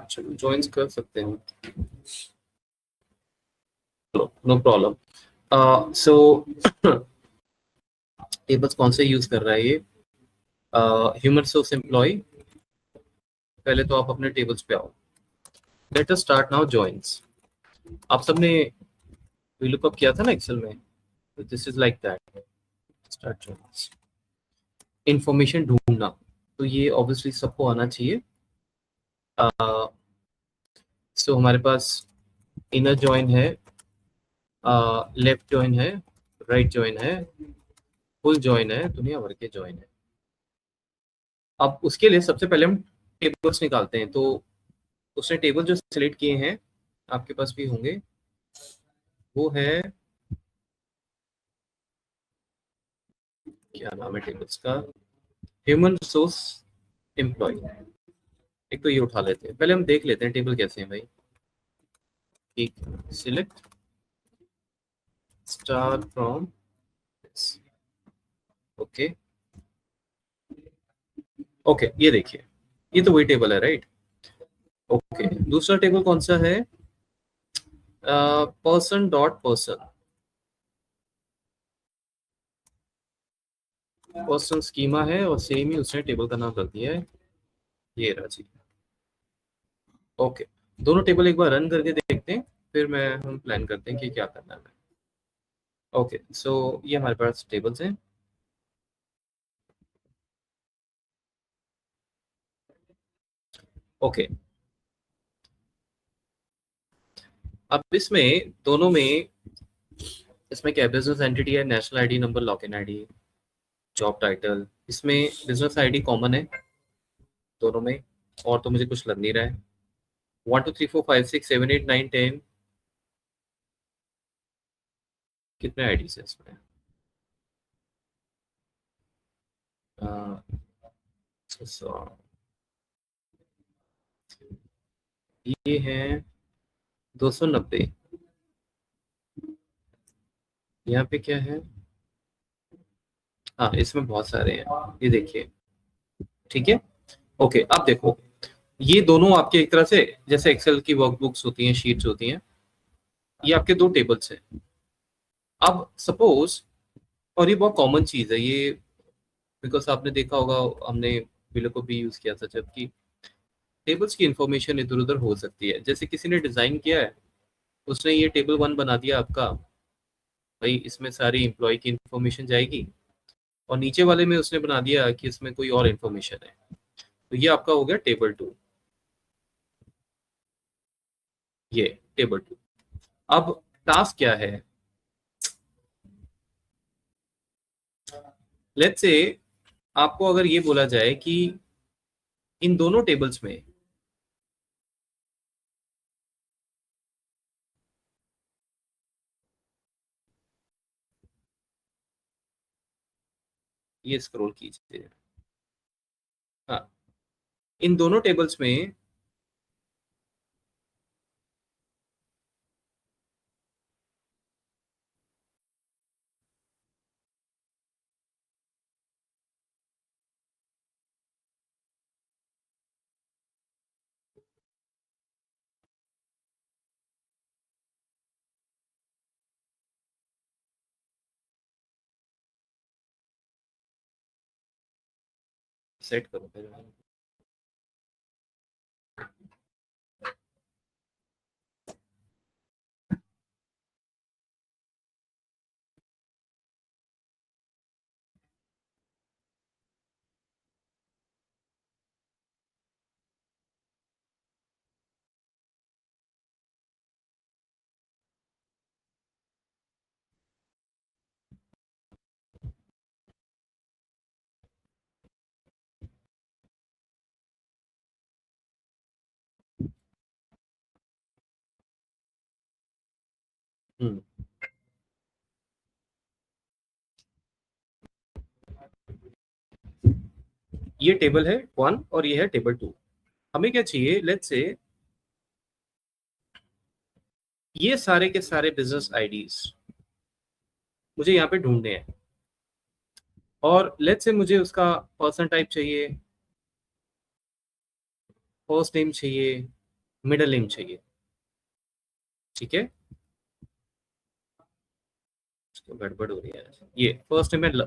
चलो ज्वाइंस कर सकते हैं, नो प्रॉब्लम. सो टेबल्स कौन से यूज कर रहा है ये? Human source employee. पहले तो आप अपने टेबल्स पे आओ. Let us start now joins. आप सबने VLOOKUP किया था ना एक्सेल में, तो this is like that. Start joins. Information ढूंढना, तो ये ऑब्वियसली सबको आना चाहिए. सो हमारे पास इनर जॉइन है, लेफ्ट जॉइन है, राइट जॉइन है, फुल जॉइन है, दुनिया भर के जॉइन है. अब उसके लिए सबसे पहले हम टेबल्स निकालते हैं. तो उसने टेबल जो सिलेक्ट किए हैं, आपके पास भी होंगे, वो है, क्या नाम है टेबल्स का? Human resource employee. एक तो ये उठा लेते हैं, पहले हम देख लेते हैं टेबल कैसे हैं भाई. एक select start from. Okay okay, ये देखिए, ये तो वही टेबल है, राइट? ओके, दूसरा टेबल कौन सा है? Person dot person. Person schema है और सेम ही उसने टेबल का नाम रख दिया है, ये रहा जी. ओके, दोनों टेबल एक बार रन करके देखते हैं, फिर हम प्लान करते हैं कि क्या करना है. ओके, सो ये हमारे पास टेबल्स हैं. ओके, अब इसमें दोनों में, इसमें क्या बिजनेस एंटिटी है, national ID number, login ID, job title. इसमें बिजनेस आईडी कॉमन है दोनों में, और तो मुझे कुछ लग नहीं रहा है. 1 2 3 4 5 6 7 8 9 10, कितने आईडी है इसमें? ये हैं 290. यहाँ पे क्या है? हाँ, इसमें बहुत सारे हैं, ये देखिए. ठीक है, ओके. अब देखो, ये दोनों आपके एक तरह से जैसे एक्सेल की वर्कबुक्स होती हैं, शीट्स होती हैं, ये आपके दो टेबल्स हैं. अब सपोज, और ये बहुत कॉमन चीज है ये, बिकॉज आपने देखा होगा, हमने VLOOKUP भी यूज किया था, जबकि टेबल्स की इंफॉर्मेशन इधर उधर हो सकती है. जैसे किसी ने डिजाइन किया है, उसने ये टेबल 1 बना दिया आपका, भाई इसमें सारी एम्प्लॉय की इंफॉर्मेशन जाएगी, और नीचे वाले में उसने बना दिया कि इसमें कोई और इंफॉर्मेशन है। तो ये आपका हो गया टेबल 2, ये टेबल 2। अब टास्क क्या है, लेट्स से आपको अगर ये बोला जाए कि इन दोनों टेबल्स में ये स्क्रॉल कीजिए, हाँ, इन दोनों टेबल्स में सेट करो पहले। हम्म, ये टेबल है 1 और ये है टेबल 2। हमें क्या चाहिए, लेट्स से ये सारे के सारे बिजनेस आईडीज मुझे यहाँ पे ढूंढने हैं, और लेट्स से मुझे उसका पर्सन टाइप चाहिए, फर्स्ट नेम चाहिए, मिडिल नेम चाहिए, ठीक है। तो गड़बड़ हो रही है, ये फर्स्ट नेम है।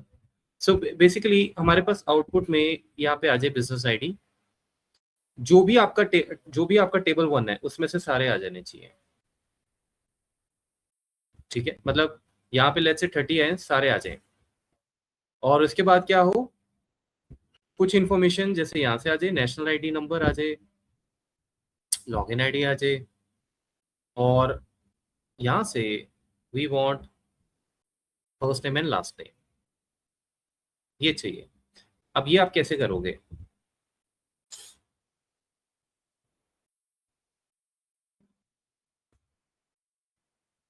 सो बेसिकली हमारे पास आउटपुट में यहाँ पे आ जाए बिजनेस आईडी, जो भी आपका टेबल 1 है उसमें से सारे आ जाने चाहिए, ठीक है। मतलब यहाँ पे लेट्स से 30 है, सारे आ जाए, और उसके बाद क्या हो, कुछ इन्फॉर्मेशन जैसे यहाँ से आ जाए, नेशनल आईडी नंबर आ जाए, लॉगिन आईडी आ जाए, और यहाँ से we want first name and last name, ये चाहिए। अब ये आप कैसे करोगे,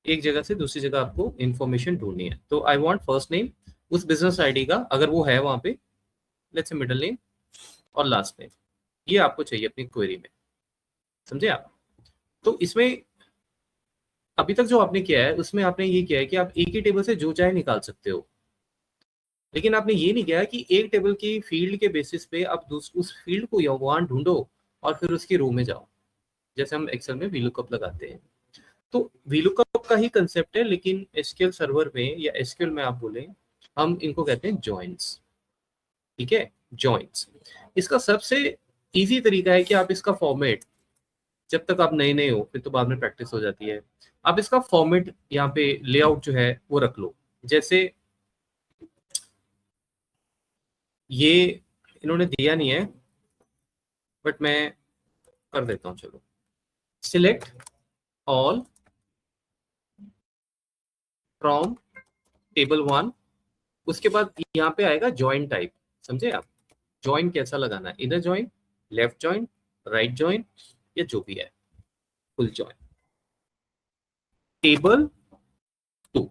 एक जगह से दूसरी जगह आपको इंफॉर्मेशन ढूंढनी है, तो आई वांट फर्स्ट नेम उस बिजनेस आईडी का, अगर वो है वहां पे, लेट्स से मिडिल नेम और लास्ट नेम, ये आपको चाहिए अपनी क्वेरी में, समझे आप। तो इसमें अभी तक जो आपने किया है उसमें आपने ये किया है कि आप एक ही टेबल से जो चाहे निकाल सकते हो, लेकिन आपने ये नहीं किया कि एक टेबल की फील्ड के बेसिस पे आप उस फील्ड को वहां ढूंढो और फिर उसकी रो में जाओ, जैसे हम एक्सेल में वीलुकअप लगाते हैं। तो वीलुकअप का ही कंसेप्ट है, लेकिन एसक्यूएल सर्वर में या एसक्यूएल में आप बोले, हम इनको कहते हैं जॉइंट्स, ठीक है, जॉइंट्स। इसका सबसे इजी तरीका है कि आप इसका फॉर्मेट, जब तक आप नए नए हो, फिर तो बाद में प्रैक्टिस हो जाती है, आप इसका फॉर्मेट यहाँ पे लेआउट जो है वो रख लो। जैसे ये इन्होंने दिया नहीं है, बट मैं कर देता हूँ, चलो, सिलेक्ट ऑल फ्रॉम टेबल 1, उसके बाद यहाँ पे आएगा जॉइन टाइप, समझे आप, जॉइन कैसा लगाना है, इधर join, left join, right join, या जो भी है, फुल जॉइन। टेबल 2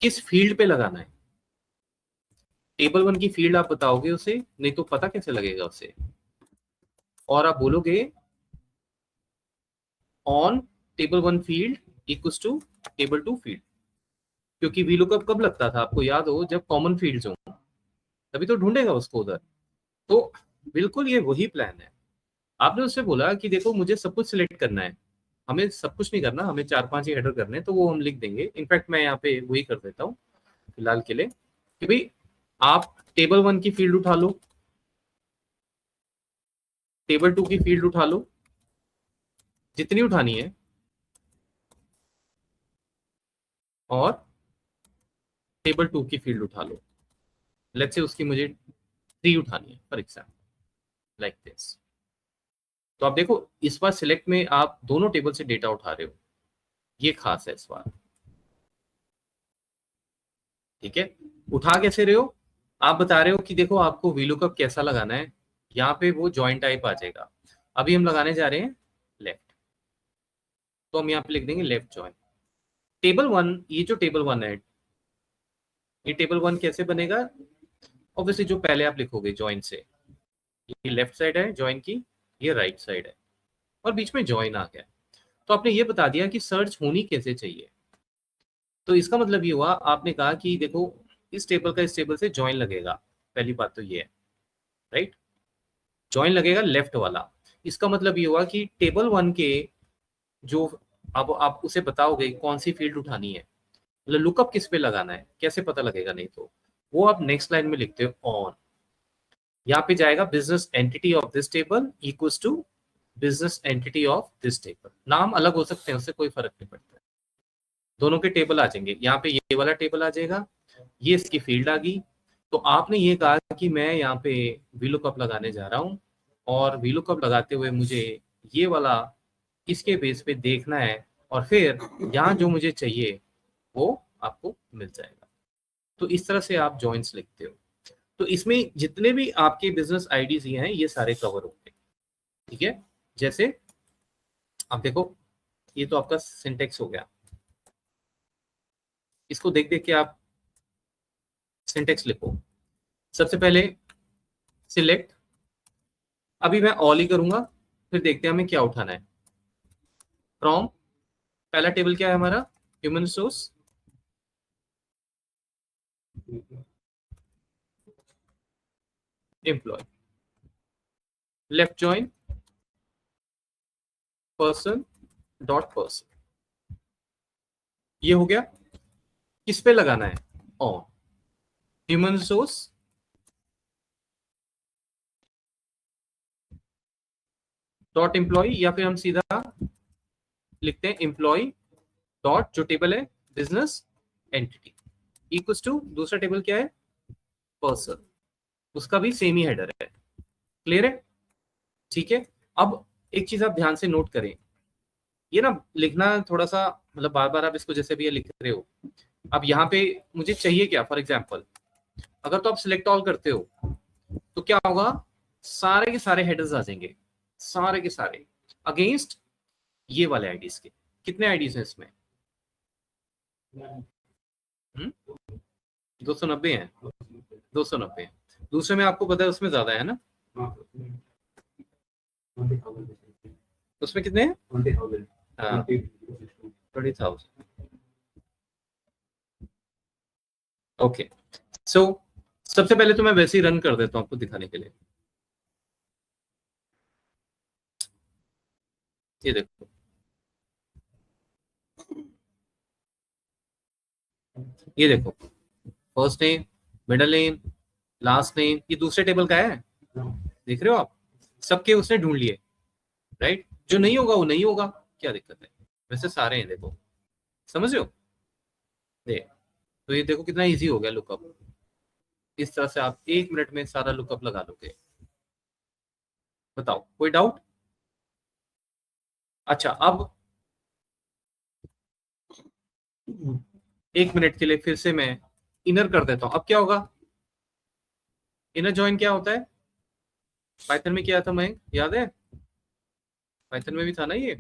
किस फील्ड पे लगाना है, टेबल 1 की फील्ड आप बताओगे उसे, नहीं तो पता कैसे लगेगा उसे, और आप बोलोगे on table 1 field equals to table 2 field, क्योंकि वीलुकअप कब लगता था आपको याद हो, जब कॉमन फील्ड्स हो, तभी तो ढूंढेगा उसको उधर। तो बिल्कुल ये वही प्लान है। आपने उससे बोला कि देखो मुझे सब कुछ सिलेक्ट करना है, हमें सब कुछ नहीं करना, हमें 4-5 ही हेडर करने हैं, तो वो हम लिख देंगे। इनफैक्ट मैं यहाँ पे वही कर देता हूँ फिलहाल के लिए, कि भाई आप टेबल 1 की फील्ड उठा लो, टेबल 2 की फील्ड उठा लो, जितनी उठानी है, और टेबल 2 की फील्ड उठा लो, लेट्स से उसकी मुझे 3 उठानी है फॉर एग्जाम्पल लाइक दिस। तो आप देखो इस बार सिलेक्ट में आप दोनों टेबल से डेटा उठा रहे हो, ये खास है इस बार। ठीक है, उठा कैसे रहे हो, आप बता रहे हो कि देखो आपको वीलुकअप कैसा लगाना है, यहाँ पे वो जॉइन टाइप आ जाएगा। अभी हम लगाने जा रहे हैं लेफ्ट, तो हम यहाँ पे लिख देंगे लेफ्ट जॉइन। टेबल 1, ये जो टेबल 1 है, ये टेबल 1 कैसे बनेगा, ऑब्वियसली जो पहले आप लिखोगे जॉइन से, ये लेफ्ट साइड है जॉइन की, ये राइट साइड है, और बीच में जॉइन आ गया। तो आपने ये बता दिया कि सर्च होनी कैसे चाहिए। तो इसका मतलब ये हुआ, आपने कहा कि देखो इस टेबल का इस टेबल से जॉइन लगेगा, पहली बात तो ये है, राइट, जॉइन लगेगा लेफ्ट वाला। इसका मतलब ये हुआ कि टेबल 1 के जो अब आप उसे बताओगे कौन सी फील्ड उठानी है, मतलब लुकअप किस पे लगाना है, कैसे पता लगेगा, नहीं तो वो आप नेक्स्ट लाइन में लिखते हो ऑन, यहाँ पे जाएगा business entity of this table equals to business entity of this table. नाम अलग हो सकते हैं, उससे कोई फर्क नहीं पड़ता, दोनों के टेबल आ जाएंगे। यहाँ पे ये वाला टेबल आ जाएगा, ये इसकी फील्ड आ गई। तो आपने ये कहा कि मैं यहाँ पे वीलुकअप लगाने जा रहा हूँ, और वीलुकअप लगाते हुए मुझे ये वाला इसके बेस पे देखना है, और फिर यहाँ जो मुझे चाहिए वो आपको मिल जाएगा। तो इस तरह से आप जॉइंट्स लिखते हो। तो इसमें जितने भी आपके बिजनेस आईडीज ये हैं, ये सारे कवर होंगे। ठीक है, जैसे आप देखो ये तो आपका सिंटेक्स हो गया, इसको देख देख के आप सिंटेक्स लिखो। सबसे पहले सिलेक्ट, अभी मैं ऑल ही करूंगा, फिर देखते हैं हमें क्या उठाना है। फ्रॉम, पहला टेबल क्या है हमारा, human resource, employee, left join person dot person, ये हो गया। किस पे लगाना है, on human resource dot employee, या फिर हम सीधा लिखते हैं एम्प्लॉय डॉट जो टेबल है बिजनेस एंटिटी इक्वल्स टू दूसरा टेबल क्या है पर्सन, उसका भी सेम ही हेडर है। क्लियर है, ठीक है। अब एक चीज आप ध्यान से नोट करें, ये ना लिखना थोड़ा सा मतलब बार बार आप इसको जैसे भी ये लिख रहे हो, अब यहाँ पे मुझे चाहिए क्या, फॉर एग्जाम्पल अगर तो आप सिलेक्ट ऑल करते हो तो क्या होगा, सारे के सारे हेडर्स आ जाएंगे, सारे के सारे अगेंस्ट ये वाले आईडीज के। कितने आईडीज हैं इसमें, 290 हैं, 290 हैं। दूसरे में आपको पता है उसमें ज्यादा है ना, उसमें कितने हैं, 20,000। ओके, सो सबसे पहले तो मैं वैसे ही रन कर देता हूं आपको दिखाने के लिए। ये देखो, ये देखो first name, middle name, last name, ये दूसरे टेबल का है, देख रहे हो आप, सबके उसने ढूंढ लिए, राइट। जो नहीं होगा वो नहीं होगा, क्या दिक्कत है, वैसे सारे हैं, देखो समझ रहे हो, देख। तो ये देखो कितना इजी हो गया लुकअप, इस तरह से आप 1 मिनट में सारा लुकअप लगा लोगे। बताओ कोई डाउट। अच्छा, अब 1 मिनट के लिए फिर से मैं इनर कर देता हूं। अब क्या होगा, इनर जॉइन क्या होता है, पाइथन में क्या था मैं, याद है, पाइथन में भी था ना ये।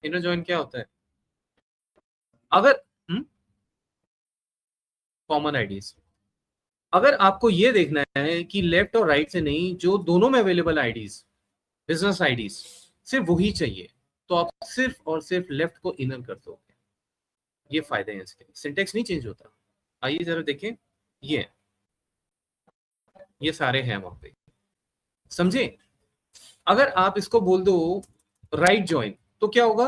इनर जॉइन क्या होता है, अगर कॉमन आईडीज, अगर आपको ये देखना है कि लेफ्ट और राइट से नहीं, जो दोनों में अवेलेबल आईडीज बिजनेस आईडीज सिर्फ वही चाहिए, तो आप सिर्फ और सिर्फ लेफ्ट को इनर कर दोगे। ये फायदे हैं इसके, सिंटेक्स नहीं चेंज होता। आइए जरा देखें, ये सारे हैं वहां पे, समझे। अगर आप इसको बोल दो राइट जॉइन तो क्या होगा,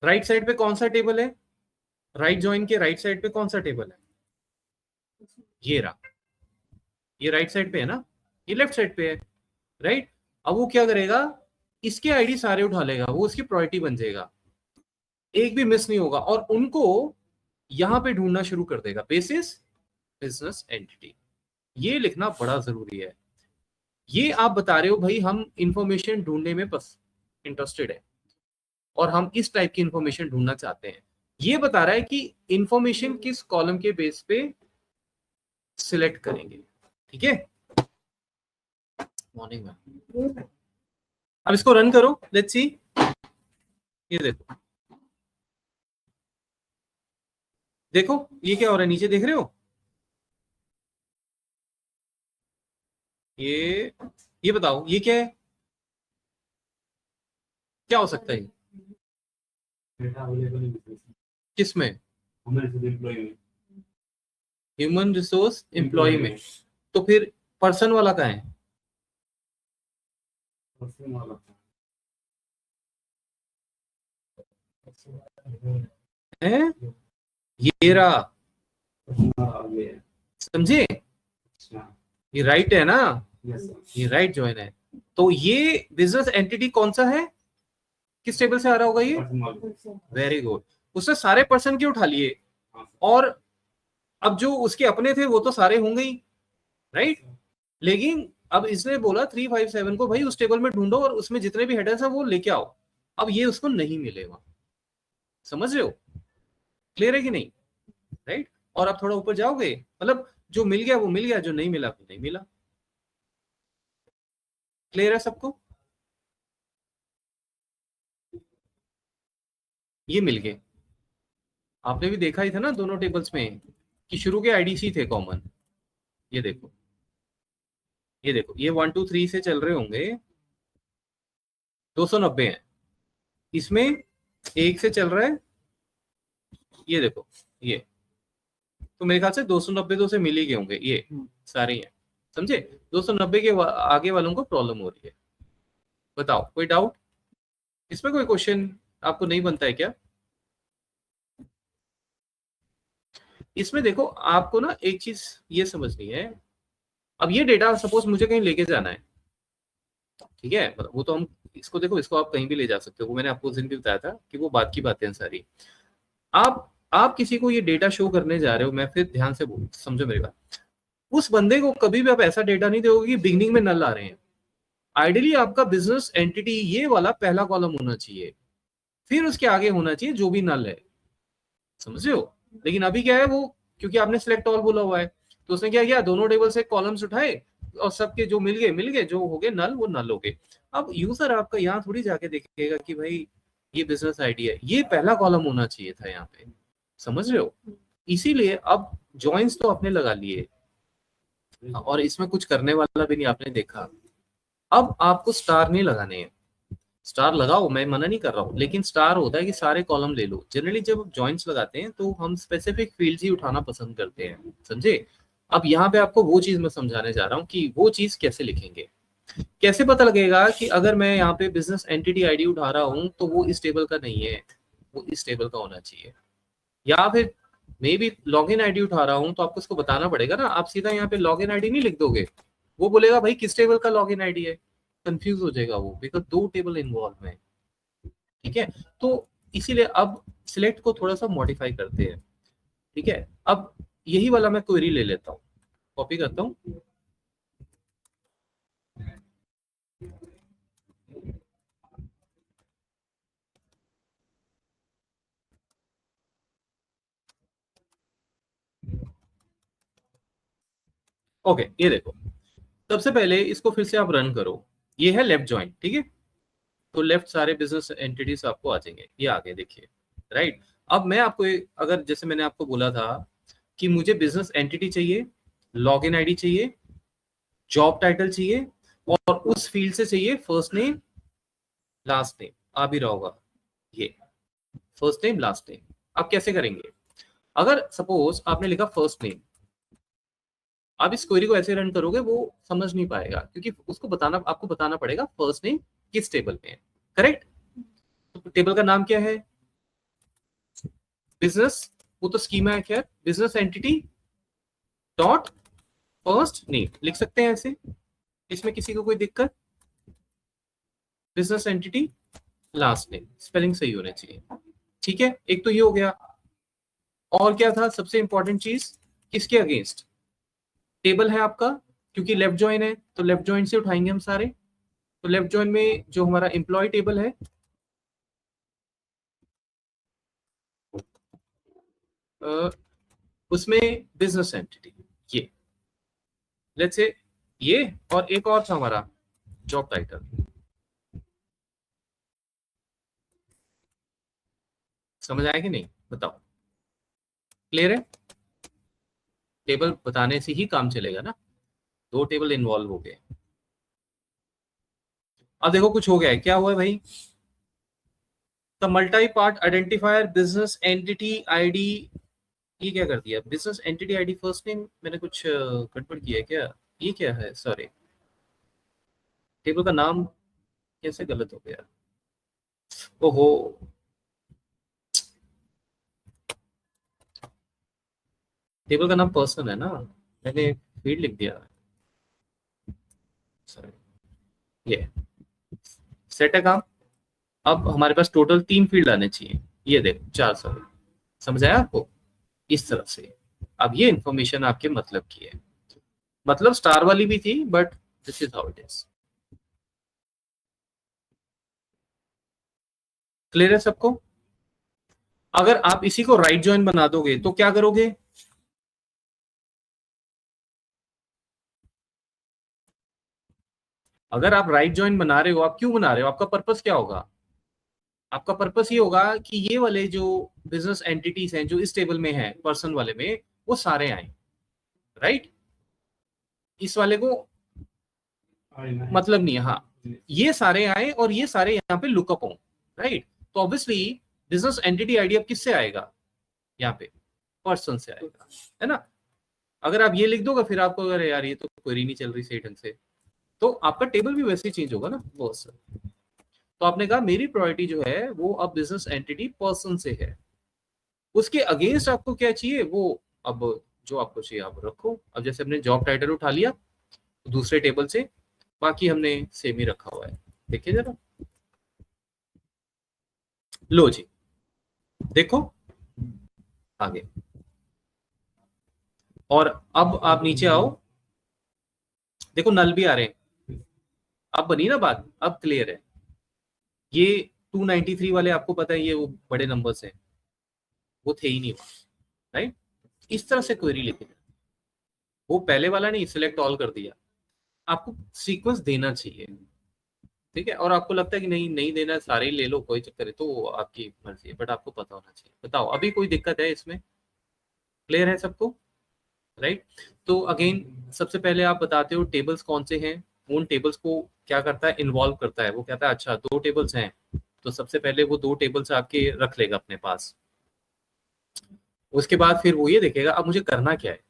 राइट साइड पे कौन सा टेबल है, राइट जॉइन के राइट साइड पे कौन सा टेबल है, ये रहा, ये राइट साइड पे है ना, ये लेफ्ट साइड पे है, राइट। अब वो क्या करेगा, इसके आईडी सारे उठा लेगा, वो उसकी प्रायोरिटी बन जाएगा, एक भी मिस नहीं होगा, और उनको यहां पे ढूंढना शुरू कर देगा बेसिस बिजनेस एंटिटी। ये लिखना बड़ा जरूरी है। ये आप बता रहे हो भाई हम इंफॉर्मेशन ढूंढने में इंटरेस्टेड है और हम इस टाइप की इंफॉर्मेशन ढूंढना चाहते हैं। ये बता रहा है कि इंफॉर्मेशन किस कॉलम के बेस पे सिलेक्ट करेंगे। ठीक है, मॉर्निंग में अब इसको रन करो, लेट्स सी। ये देखो, देखो ये क्या हो रहा है, नीचे देख रहे हो, ये बताओ ये क्या है, क्या हो सकता है डेटा अवेलेबल इन बिजनेस, किसमें, human resource human resource employee employee में, तो फिर पर्सन वाला कहाँ है, पर्सन वाला है ये रहा, पर्सन वाला ये है। समझे, अच्छा, ये राइट है ना, यस सर, ये राइट जॉइन है। तो ये बिजनेस एंटिटी कौन सा है, किस टेबल से आ रहा होगा ये, पर्सन वाला, वेरी गुड, उसने सारे पर्सन के उठा लिए, हाँ सर, और अब जो उसके अपने थे वो तो सारे होंगे ही, राइट। लेकिन अब इसने बोला 357 को भाई उस टेबल में ढूंढो और उसमें जितने भी हेडर्स हैं वो लेके आओ। अब ये उसको नहीं मिलेगा, समझ रहे हो, क्लियर है कि नहीं, राइट। और आप थोड़ा ऊपर जाओगे, मतलब जो मिल गया वो मिल गया, जो नहीं मिला वो नहीं मिला। क्लियर है सबको, ये मिल गए। आपने भी देखा ही था ना दोनों टेबल्स में कि शुरू के आईडीसी थे कॉमन। ये देखो, ये देखो, ये 1 2 3 से चल रहे होंगे, 290 है, इसमें एक से चल रहा है, ये देखो ये, तो मेरे ख्याल से 290 तो से मिल ही गए होंगे, ये सारे हैं, समझे। 290 के आगे वालों को प्रॉब्लम हो रही है। बताओ कोई डाउट इसमें, कोई क्वेश्चन आपको नहीं बनता है क्या। इसमें देखो आपको ना एक चीज ये समझनी है, अब ये डेटा सपोज मुझे कहीं लेके जाना है, ठीक है, मतलब वो तो हम इसको देखो, इसको आप कहीं भी ले जा सकते हो, वो मैंने आपको उस दिन भी बताया था कि वो बात की बातें हैं सारी। आप किसी को ये डेटा शो करने जा रहे हो, मैं फिर ध्यान से बोल, समझो मेरी बात, उस बंदे को कभी भी आप ऐसा डेटा नहीं दोगे कि बिगनिंग में नल आ रहे हैं। आइडियली आपका बिजनेस एंटिटी ये वाला पहला कॉलम होना चाहिए, फिर उसके आगे होना चाहिए जो भी नल है, समझ रहे हो। लेकिन अभी क्या है वो, क्योंकि आपने सिलेक्ट ऑल बोला हुआ है, तो उसने क्या किया, दोनों टेबल से कॉलम्स उठाए और सबके जो मिल गए, जो हो गए नल वो नल हो गए। अब यूजर आपका यहाँ थोड़ी जाके देखेगा कि भाई ये बिजनेस आइडिया है, ये पहला कॉलम होना चाहिए था यहाँ पे, समझ रहे हो। इसीलिए अब जॉइंस तो आपने लगा लिए और इसमें कुछ करने वाला भी नहीं आपने देखा। अब आपको स्टार नहीं लगाने हैं, स्टार लगाओ, मैं मना नहीं कर रहा हूँ, लेकिन स्टार होता है कि सारे कॉलम ले लो। जनरली जब जॉइंट्स लगाते हैं तो हम स्पेसिफिक फील्ड्स ही उठाना पसंद करते हैं, समझे। अब यहाँ पे आपको वो चीज मैं समझाने जा रहा हूँ कि वो चीज कैसे लिखेंगे, कैसे पता लगेगा कि अगर मैं यहाँ पे बिजनेस एंटिटी आईडी उठा रहा हूँ तो वो इस टेबल का नहीं है, वो इस टेबल का होना चाहिए। या फिर मे भी लॉग इन आईडी उठा रहा हूँ तो आपको उसको बताना पड़ेगा ना, आप सीधा यहाँ पे लॉग इन आईडी नहीं लिख दोगे, वो बोलेगा भाई किस टेबल का लॉग इन आईडी है, कंफ्यूज हो जाएगा वो, बिकॉज दो टेबल इन्वॉल्व है, ठीक है। तो इसीलिए अब सिलेक्ट को थोड़ा सा मॉडिफाई करते हैं, ठीक है। अब यही वाला मैं क्वेरी ले लेता हूँ, कॉपी करता हूँ, ओके। ये देखो, सबसे पहले इसको फिर से आप रन करो, ये है लेफ्ट जॉइंट, ठीक है। तो लेफ्ट सारे बिजनेस एंटिटीज आपको आ जाएंगे, ये आगे देखिए, राइट। अब मैं आपको अगर जैसे मैंने आपको बोला था कि मुझे बिजनेस एंटिटी चाहिए, लॉग इन आईडी चाहिए, जॉब टाइटल चाहिए, और उस फील्ड से चाहिए फर्स्ट नेम लास्ट नेम, आ भी रहा होगा ये फर्स्ट नेम लास्ट नेम। आप कैसे करेंगे, अगर सपोज आपने लिखा फर्स्ट नेम, आप इस क्वेरी को ऐसे रन करोगे वो समझ नहीं पाएगा, क्योंकि उसको बताना, आपको बताना पड़ेगा फर्स्ट नेम किस टेबल में है, करेक्ट। तो टेबल का नाम क्या है, बिजनेस, वो तो स्कीमा है, खैर business entity dot first name लिख सकते हैं ऐसे, इसमें किसी को कोई दिक्कत, business entity last name, spelling सही होने चाहिए। ठीक है, एक तो ये हो गया। और क्या था सबसे इंपॉर्टेंट चीज, किसके अगेंस्ट टेबल है आपका, क्योंकि लेफ्ट जॉइन है तो लेफ्ट जॉइन से उठाएंगे हम सारे। तो लेफ्ट जॉइन में जो हमारा एम्प्लॉय टेबल है, उसमें बिजनेस एंटिटी ये, लेट्स से ये, और एक और था हमारा जॉब टाइटल। समझ आया कि नहीं, बताओ, क्लियर है? टेबल बताने से ही काम चलेगा ना, दो टेबल इन्वॉल्व हो गए। अब देखो कुछ हो गया है, क्या हुआ है भाई, the multi part identifier business entity ID, ये क्या कर दिया, business entity ID first name, मैंने कुछ गड़बड़ किया है क्या, ये क्या है, सॉरी, टेबल का नाम कैसे गलत हो गया, ओहो, टेबल का नाम पर्सन है ना, मैंने फील्ड लिख दिया, सॉरी, ये सेट है काम। अब हमारे पास टोटल 3 फील्ड आने चाहिए, ये देखो 4, सॉरी, समझ आया आपको, इस तरह से। अब ये इंफॉर्मेशन आपके मतलब की है, मतलब स्टार वाली भी थी, but this is how it is. Clear है सबको? अगर आप इसी को राइट जॉइन बना दोगे तो क्या करोगे, अगर आप राइट जॉइन बना रहे हो, आप क्यों बना रहे हो, आपका पर्पस क्या होगा, आपका पर्पस ये होगा कि ये वाले जो बिजनेस एंटिटीज हैं जो इस टेबल में है पर्सन वाले में, वो सारे आए, राइट, इस वाले को मतलब नहीं है, हाँ, ये सारे आए और ये सारे यहाँ पे लुकअप हो, राइट। तो ऑब्वियसली बिजनेस एंटिटी आईडी अब किससे आएगा, यहाँ पे पर्सन से आएगा, है ना। अगर आप ये लिख दोगे फिर आपको, अगर यार ये तो क्वेरी नहीं चल रही सही ढंग से, तो आपका टेबल भी वैसे ही चेंज होगा ना, वो सर। तो आपने कहा मेरी प्रायोरिटी जो है वो अब बिजनेस एंटिटी पर्सन से है, उसके अगेंस्ट आपको क्या चाहिए वो, अब जो आपको चाहिए आप रखो। अब जैसे हमने जॉब टाइटल उठा लिया दूसरे टेबल से, बाकी हमने सेम ही रखा हुआ है, देखिए जरा, लो जी, देखो आगे। और अब आप नीचे आओ, देखो नल भी आ रहे हैं, अब बनी ना बात, अब क्लियर है। ये 293 वाले आपको पता है ये वो बड़े नंबर्स हैं, वो थे ही नहीं, राइट। इस तरह से क्वेरी लिखे, वो पहले वाला नहीं, सिलेक्ट ऑल कर दिया, आपको सीक्वेंस देना चाहिए, ठीक है। और आपको लगता है कि नहीं नहीं देना है, सारे ही ले लो कोई चक्कर है, तो आपकी मर्जी है, बट आपको पता होना चाहिए। बताओ अभी कोई दिक्कत है इसमें, क्लियर है सबको, राइट। तो अगेन सबसे पहले आप बताते हो टेबल्स कौन से हैं, उन टेबल्स को क्या करता है, इन्वॉल्व करता है, वो कहता है अच्छा 2 टेबल्स हैं, तो सबसे पहले वो 2 टेबल्स आपके रख लेगा अपने पास। उसके बाद फिर वो ये देखेगा अब मुझे करना क्या है,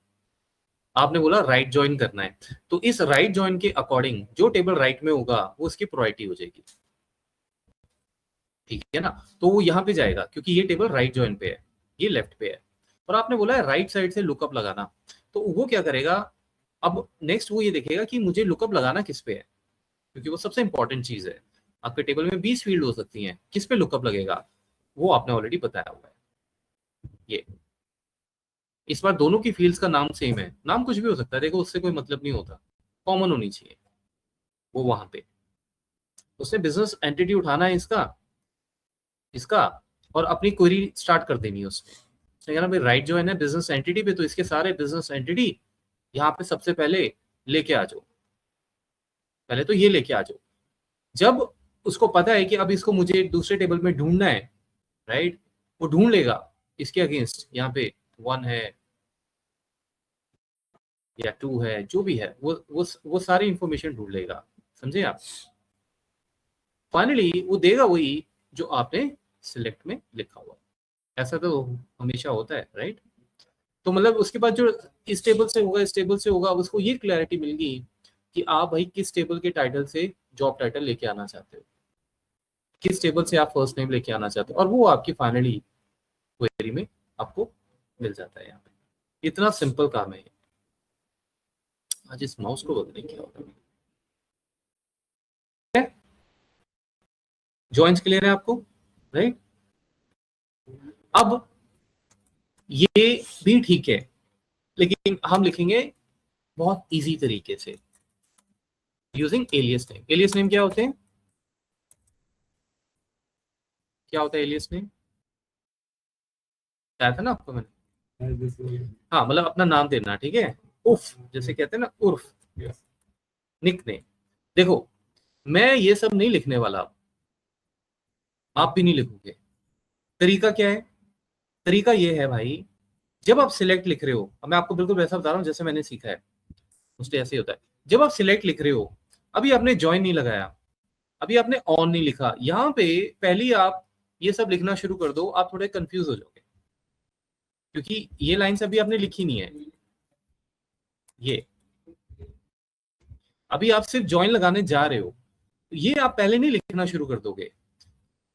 आपने बोला राइट ज्वाइन करना है, तो इस राइट ज्वाइन के अकॉर्डिंग जो टेबल राइट में होगा वो उसकी प्रायोरिटी हो जाएगी, ठीक है ना। तो वो यहाँ पे जाएगा क्योंकि ये टेबल राइट ज्वाइन पे है, ये लेफ्ट पे है, और आपने बोला है राइट साइड से लुकअप लगाना, तो वो क्या करेगा, अब नेक्स्ट वो ये देखेगा कि मुझे लुकअप लगाना किस पे है, क्योंकि वो सबसे इंपॉर्टेंट चीज है। आपके टेबल में 20 फील्ड हो सकती हैं, किस पे लुकअप लगेगा वो आपने ऑलरेडी बताया हुआ है। ये इस बार दोनों की फील्ड्स का नाम सेम है, नाम कुछ भी हो सकता है, देखो उससे कोई मतलब नहीं होता, कॉमन होनी चाहिए वो वहां पे। उसने बिजनेस एंटिटी उठाना है इसका, इसका, और अपनी क्वेरी स्टार्ट कर देनी है उसमें। उसने कहना भाई राइट जो है ना बिजनेस एंटिटी पे, तो इसके सारे बिजनेस एंटिटी यहाँ पे सबसे पहले लेके आ जाओ, पहले तो ये लेके आ जाओ। जब उसको पता है कि अब इसको मुझे दूसरे टेबल में ढूंढना है, राइट, वो ढूंढ लेगा इसके अगेंस्ट, यहाँ पे 1 है या 2 है, जो भी है वो सारी इंफॉर्मेशन ढूंढ लेगा, समझे आप। फाइनली वो देगा वही जो आपने सिलेक्ट में लिखा हुआ है, ऐसा तो हमेशा होता है, राइट। तो मतलब उसके बाद जो इस टेबल से होगा, इस टेबल से होगा, उसको ये क्लैरिटी मिल गई कि आप भाई किस टेबल के टाइटल से जॉब टाइटल लेके आना चाहते हो, किस टेबल से आप फर्स्ट नेम लेके आना चाहते हो, और वो आपकी फाइनली क्वेरी में आपको मिल जाता है। यहाँ पे इतना सिंपल काम है। आज इस माउस को बदलने क्या होगा। जॉइंट्स क्लियर है आपको, राइट? अब ये भी ठीक है, लेकिन हम लिखेंगे बहुत इजी तरीके से using alias name. Alias name क्या होते हैं? क्या होता है एलियस नेम? बताया था ना आपको मैंने। हाँ, मतलब अपना नाम देना, ठीक है। उर्फ, जैसे कहते हैं ना उर्फ, निक नेम। देखो, मैं ये सब नहीं लिखने वाला, आप भी नहीं लिखोगे। तरीका क्या है? तरीका ये है भाई, जब आप सिलेक्ट लिख रहे हो, अब मैं आपको बिल्कुल वैसा बता रहा हूँ जैसे मैंने सीखा है, उससे ऐसे ही होता है। जब आप सिलेक्ट लिख रहे हो, अभी आपने ज्वाइन नहीं लगाया, अभी आपने ऑन नहीं लिखा, यहाँ पे पहले ही आप ये सब लिखना शुरू कर दो, आप थोड़े कंफ्यूज हो जाओगे, क्योंकि ये लाइन्स अभी आपने लिखी नहीं है। ये अभी आप सिर्फ ज्वाइन लगाने जा रहे हो, ये आप पहले नहीं लिखना शुरू कर दोगे।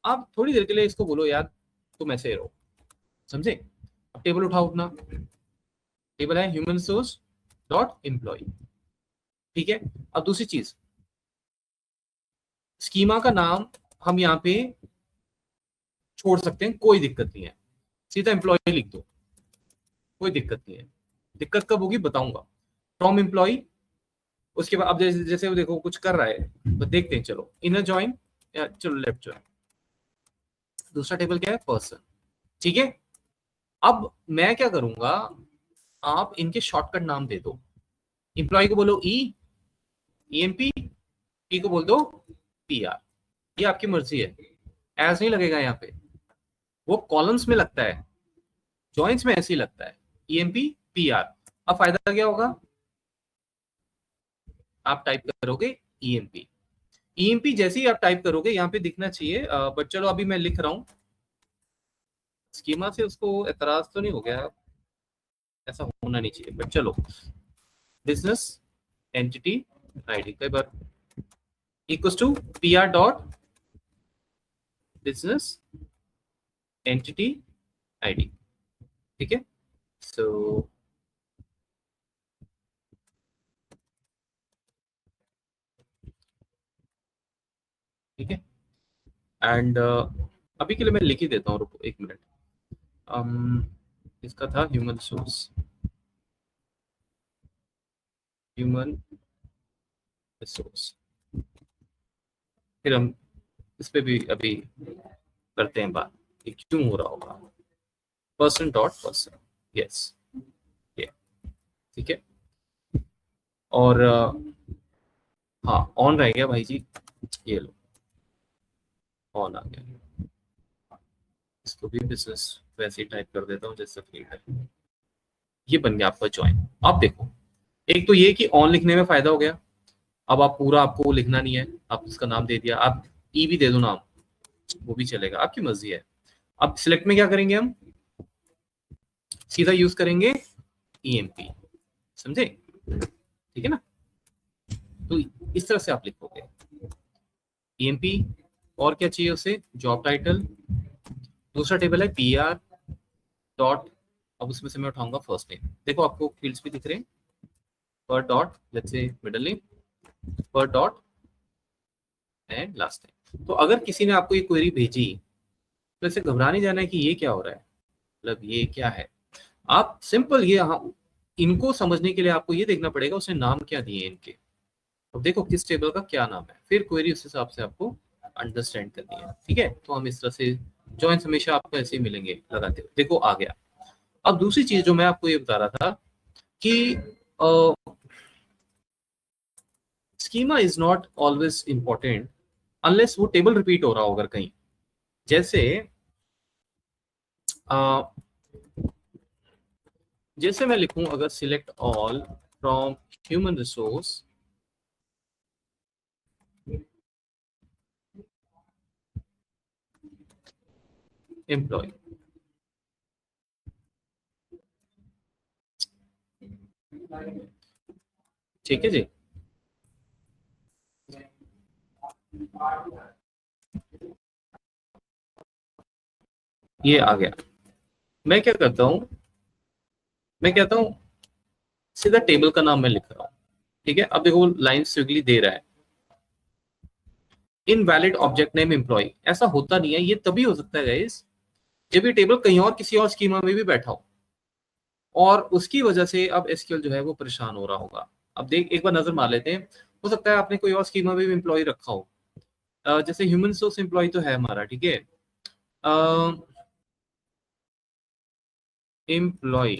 आप थोड़ी देर के लिए इसको बोलो यार तुम ऐसे रहो, समझे? अब टेबल उठाओ अपना, टेबल है ह्यूमन रिसोर्स डॉट एम्प्लॉय, ठीक है। अब दूसरी चीज, स्कीमा का नाम हम यहाँ पे छोड़ सकते हैं, कोई दिक्कत नहीं है, सीधा एम्प्लॉय लिख दो, कोई दिक्कत नहीं है। दिक्कत कब होगी बताऊंगा। फ्रॉम एम्प्लॉय, उसके बाद अब जैसे जैसे वो देखो कुछ कर रहा है तो देखते हैं। चलो इनर ज्वाइन, या चलो लेफ्ट ज्वाइन। दूसरा टेबल क्या है? पर्सन, ठीक है। अब मैं क्या करूंगा, आप इनके शॉर्टकट नाम दे दो। एम्प्लॉय को बोलो ई एमपी, पी को बोल दो पी आर, ये आपकी मर्जी है। एज नहीं लगेगा यहाँ पे, वो कॉलम्स में लगता है, जॉइंट्स में ऐसे ही लगता है, ईएमपी पी आर। अब फायदा क्या होगा, आप टाइप करोगे ईएमपी। ईएमपी जैसे ही आप टाइप करोगे यहाँ पे दिखना चाहिए, बट चलो अभी मैं लिख रहा हूँ। स्कीमा से उसको एतराज तो नहीं हो गया, ऐसा होना नहीं चाहिए, बट चलो। बिजनेस एंटिटी आईडी, कई बार equals to P R dot business entity ID, ठीक है। सो ठीक है, एंड अभी के लिए मैं लिख ही देता हूँ, रुको एक मिनट। इसका था ह्यूमन सोर्स, ह्यूमन रिसोर्स, फिर हम इस पे भी अभी करते हैं बात, ये क्यों हो रहा होगा। पर्सन डॉट पर्सन, यस, ये ठीक है। और हाँ, ऑन रह गया भाई जी, ये लो ऑन आ गया। इसको भी बिजनेस वैसे ही टाइप कर देता हूँ जैसे फील्ड है। ये बन गया आपका ज्वाइन। आप देखो, एक तो ये कि ऑन लिखने में फायदा हो गया, अब आप पूरा आपको लिखना नहीं है, आप उसका नाम दे दिया, आप ई भी दे दो नाम, वो भी चलेगा, आपकी मर्जी है। अब सिलेक्ट में क्या करेंगे हम, सीधा यूज करेंगे ईएमपी, समझे? ठीक है ना। तो इस तरह से आप लिखोगे ईएमपी, और क्या चाहिए उसे, जॉब टाइटल। दूसरा टेबल है पी आर डॉट, अब उसमें से मैं उठाऊंगा फर्स्ट नेम। देखो आपको फील्ड्स भी दिख रहे हैं, पर dot let's say middle name, पर डॉट एंड लास्ट नेम। तो अगर किसी ने आपको ये क्वेरी भेजी तो ऐसे घबरा नहीं जाना है कि ये क्या हो रहा है, मतलब ये क्या है। आप सिंपल ये, हाँ, इनको समझने के लिए आपको ये देखना पड़ेगा उसने नाम क्या दिए इनके। अब देखो किस टेबल का क्या नाम है, फिर क्वेरी उस हिसाब से आपको अंडरस्टैंड करनी है, ठीक है। तो हम इस तरह से जॉइंट्स हमेशा आपको ऐसे ही मिलेंगे लगाते हुए। देखो आ गया। अब दूसरी चीज जो मैं आपको ये बता रहा था कि schema is not always important unless वो टेबल रिपीट हो रहा हो। अगर कहीं जैसे जैसे मैं लिखूं, अगर select all from human resource employee, ठीक है जी। ये आ गया। मैं क्या करता हूं, मैं कहता हूं सीधा टेबल का नाम मैं लिख रहा हूं, ठीक है। अब देखो लाइन स्विगली दे रहा है, इनवैलिड ऑब्जेक्ट नेम एम्प्लॉय, ऐसा होता नहीं है, ये तभी हो सकता है गाइस जब ये टेबल कहीं और किसी और स्कीमा में भी बैठा हो और उसकी वजह से अब एसक्यूएल जो है वो परेशान हो रहा होगा। अब देख एक बार नजर मार लेते हैं, हो सकता है आपने कोई और स्कीमा में भी एम्प्लॉय रखा हो। जैसे ह्यूमन सोर्स एम्प्लॉय तो है हमारा, ठीक है, एम्प्लॉय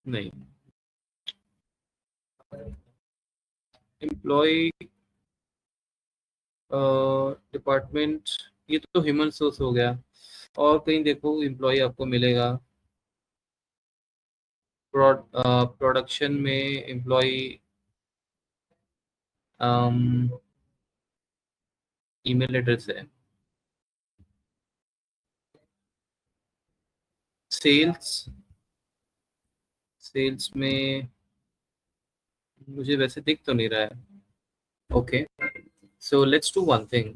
नहीं, एम्प्लॉय डिपार्टमेंट, ये तो ह्यूमन सोर्स हो गया। और कहीं देखो एम्प्लॉय आपको मिलेगा प्रोडक्शन में एम्प्लॉय, ईमेल एड्रेस है, सेल्स, सेल्स में मुझे वैसे दिख तो नहीं रहा है। Okay, so let's do one thing,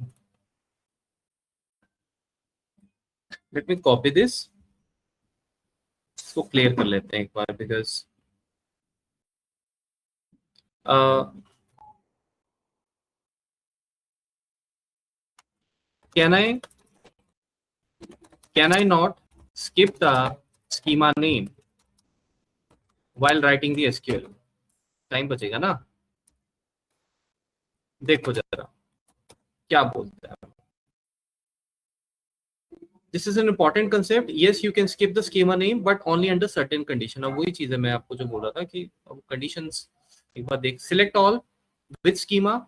let me copy this, इसको क्लियर कर लेते हैं एक बार, because can I not skip the schema name while writing the SQL? Time बचेगा ना, देखो जरा क्या बोलते हैं। This is an important concept, yes you can skip the schema name but only under certain condition. अब वही चीज है मैं आपको जो बोल रहा था कि कंडीशंस एक बार देख, select all with schema,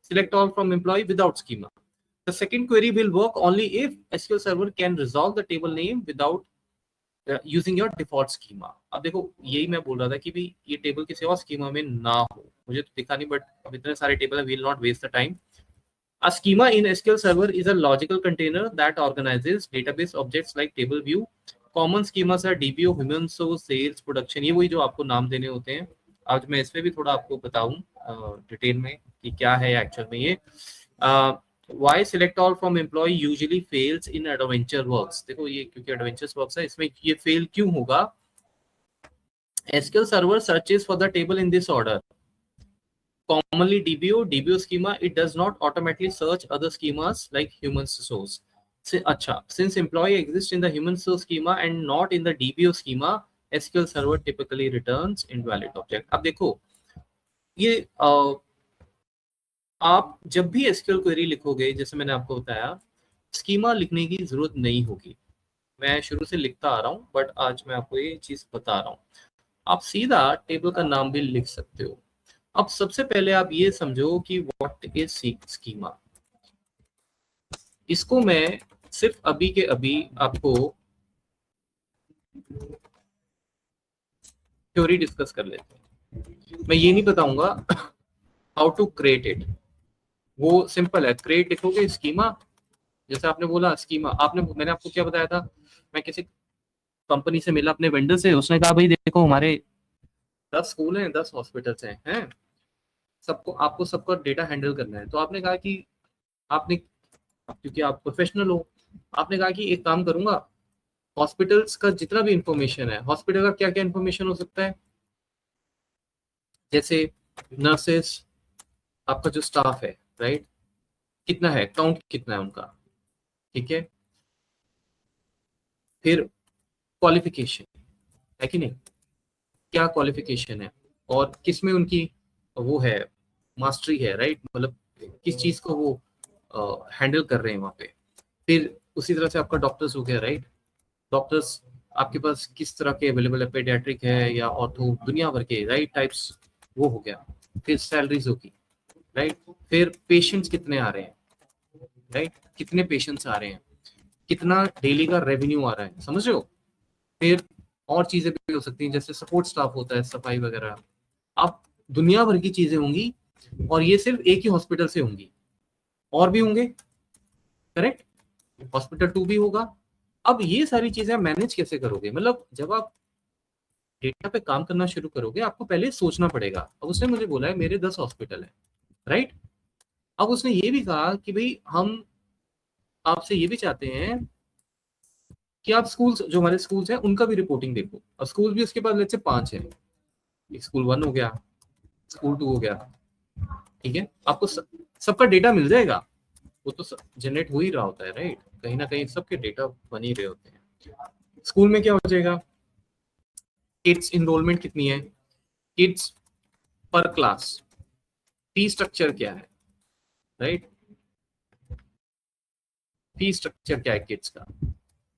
select all from employee without schema. The second query will work only if SQL Server can resolve the table name without using your default schema. अब देखो यही मैं बोल रहा था कि भी ये टेबल किसी और स्कीमा में ना हो, मुझे तो दिखा नहीं, बट अब इतने सारे टेबल है, will not waste the time. A schema in SQL Server is a logical container that organizes database objects like table view. Common schemas are DBO, human source, sales, production, ये वही जो आपको नाम देने होते हैं। आज मैं इसमें भी थोड़ा आपको बताऊं डिटेल में कि क्या है एक्चुअल में ये। Why select all from employee usually fails in adventure works? देखो ये क्योंकि adventures works है, इसमें ये fail क्यों होगा? SQL Server searches for the table in this order. Commonly DBO schema, it does not automatically search other schemas like human source. Since employee exists in the human source schema and not in the DBO schema, SQL Server typically returns invalid object. अब देखो ये आप जब भी SQL क्वेरी लिखोगे, जैसे मैंने आपको बताया, स्कीमा लिखने की जरूरत नहीं होगी। मैं शुरू से लिखता आ रहा हूँ, बट आज मैं आपको ये चीज बता रहा हूँ। आप सीधा टेबल का नाम भी लिख सकते हो। अब सबसे पहले आप ये समझो कि व्हाट इज स्कीमा। इसको मैं सिर्फ अभी के अभी आपको थ्योरी डिस्कस कर लेते हैं। मैं ये नहीं बताऊंगा हाउ टू क्रिएट इट, वो सिंपल है, क्रिएट लिखोगे स्कीमा, जैसे आपने बोला स्कीमा, मैंने आपको क्या बताया था, मैं किसी कंपनी से मिला अपने वेंडर से, उसने कहा भाई देखो हमारे 10 स्कूल हैं, 10 हॉस्पिटल्स हैं, सबको आपको सबका डेटा हैंडल करना है। तो आपने कहा कि आपने, क्योंकि आप प्रोफेशनल हो, आपने कहा कि एक काम करूंगा, हॉस्पिटल्स का जितना भी इंफॉर्मेशन है, हॉस्पिटल का क्या क्या इंफॉर्मेशन हो सकता है, जैसे नर्सेस, आपका जो स्टाफ है, राइट, कितना है, काउंट कितना है उनका, ठीक है, फिर क्वालिफिकेशन है कि नहीं, क्या क्वालिफिकेशन है और किस में उनकी वो है, मास्टरी है, राइट, मतलब किस चीज को वो हैंडल कर रहे हैं वहां पे। फिर उसी तरह से आपका डॉक्टर्स हो गया, राइट, डॉक्टर्स आपके पास किस तरह के अवेलेबल है, पेडियाट्रिक है या ऑर्थो, दुनिया भर के, राइट, टाइप्स, वो हो गया। फिर सैलरीज होगी, राइट, फिर पेशेंट्स कितने आ रहे हैं, राइट, कितने पेशेंट्स आ रहे हैं, कितना डेली का रेवेन्यू आ रहा है, समझ रहे हो। फिर और चीजें भी हो सकती हैं, जैसे सपोर्ट स्टाफ होता है, सफाई वगैरह, अब दुनिया भर की चीजें होंगी, और ये सिर्फ एक ही हॉस्पिटल से होंगी, और भी होंगे, करेक्ट, हॉस्पिटल 2 भी होगा। अब ये सारी चीजें मैनेज कैसे करोगे, मतलब जब आप डेटा पे काम करना शुरू करोगे, आपको पहले सोचना पड़ेगा। अब उसने मुझे बोला है मेरे 10 हॉस्पिटल है, राइट, अब उसने ये भी कहा कि भाई हम आपसे ये भी चाहते हैं कि आप स्कूल्स, जो हमारे स्कूल्स हैं उनका भी रिपोर्टिंग देखो, और स्कूल भी उसके पास लेट्स से 5 है, एक स्कूल 1 हो गया, स्कूल 2 हो गया, ठीक है, आपको सबका डेटा मिल जाएगा, वो तो जनरेट हो ही रहा होता है, राइट, कहीं ना कहीं सबके डेटा बन ही रहे होते हैं। स्कूल में क्या हो जाएगा, किड्स इनरोलमेंट कितनी है, किड्स पर क्लास, फी स्ट्रक्चर क्या है, राइट, फी स्ट्रक्चर क्या है किड्स का,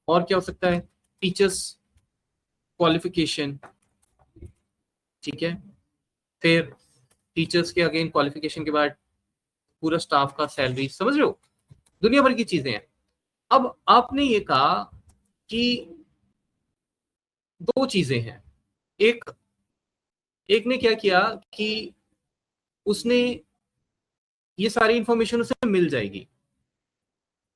और क्या हो सकता है, टीचर्स क्वालिफिकेशन, ठीक है, फिर टीचर्स के अगेन क्वालिफिकेशन के बाद पूरा स्टाफ का सैलरी, समझ रहे हो, दुनिया भर की चीजें हैं। अब आपने ये कहा कि 2 चीजें हैं, एक एक ने क्या किया कि उसने ये सारी इंफॉर्मेशन उसे मिल जाएगी,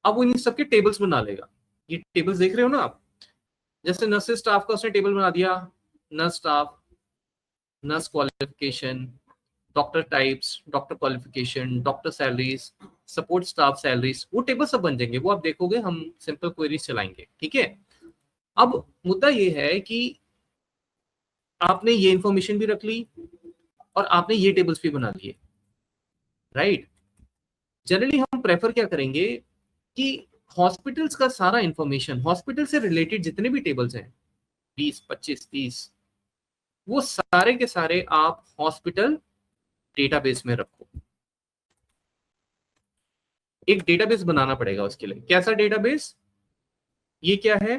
अब वो इन सबके टेबल्स बना लेगा, ये टेबल्स देख रहे हो ना आप, जैसे नर्सेस स्टाफ का उसने टेबल बना दिया, nurse staff, nurse qualification, doctor types, doctor qualification, doctor salaries, support staff salaries, वो टेबल सब बन जाएंगे, वो आप देखोगे, हम सिंपल क्वेरीज चलाएंगे, ठीक है। अब मुद्दा ये है कि आपने ये इंफॉर्मेशन भी रख ली और आपने ये टेबल्स भी बना लिए, राइट। जनरली हम प्रेफर क्या करेंगे कि हॉस्पिटल्स का सारा इंफॉर्मेशन, हॉस्पिटल से रिलेटेड जितने भी टेबल्स हैं 20, 25, 30, वो सारे के सारे आप हॉस्पिटल डेटाबेस में रखो। एक डेटाबेस बनाना पड़ेगा उसके लिए, कैसा डेटाबेस, ये क्या है,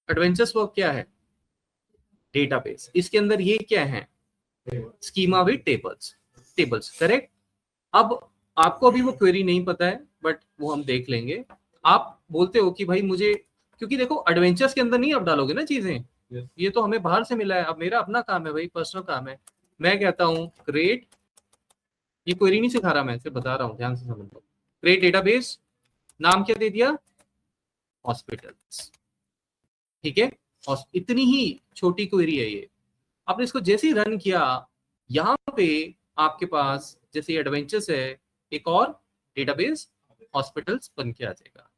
एडवेंचर्स वर्क क्या है, डेटाबेस, इसके अंदर ये क्या है, schema with tables, tables, correct. अब आपको अभी वो क्वेरी नहीं पता है, बट वो हम देख लेंगे। आप बोलते हो कि भाई मुझे, क्योंकि देखो एडवेंचर्स के अंदर नहीं आप डालोगे ना चीजें, ये तो हमें बाहर से मिला है, अब मेरा अपना काम है भाई, पर्सनल काम है, मैं कहता हूँ क्रिएट, ये क्वेरी नहीं सिखा रहा, मैं सिर्फ बता रहा हूँ, ध्यान से समझ लो, क्रिएट डेटाबेस, नाम क्या दे दिया, हॉस्पिटल्स, ठीक है, और इतनी ही छोटी क्वेरी है ये, आपने इसको जैसे ही रन किया, यहाँ पे आपके पास जैसे एडवेंचर्स है, एक और डेटाबेस हॉस्पिटल्स बन के आ जाएगा।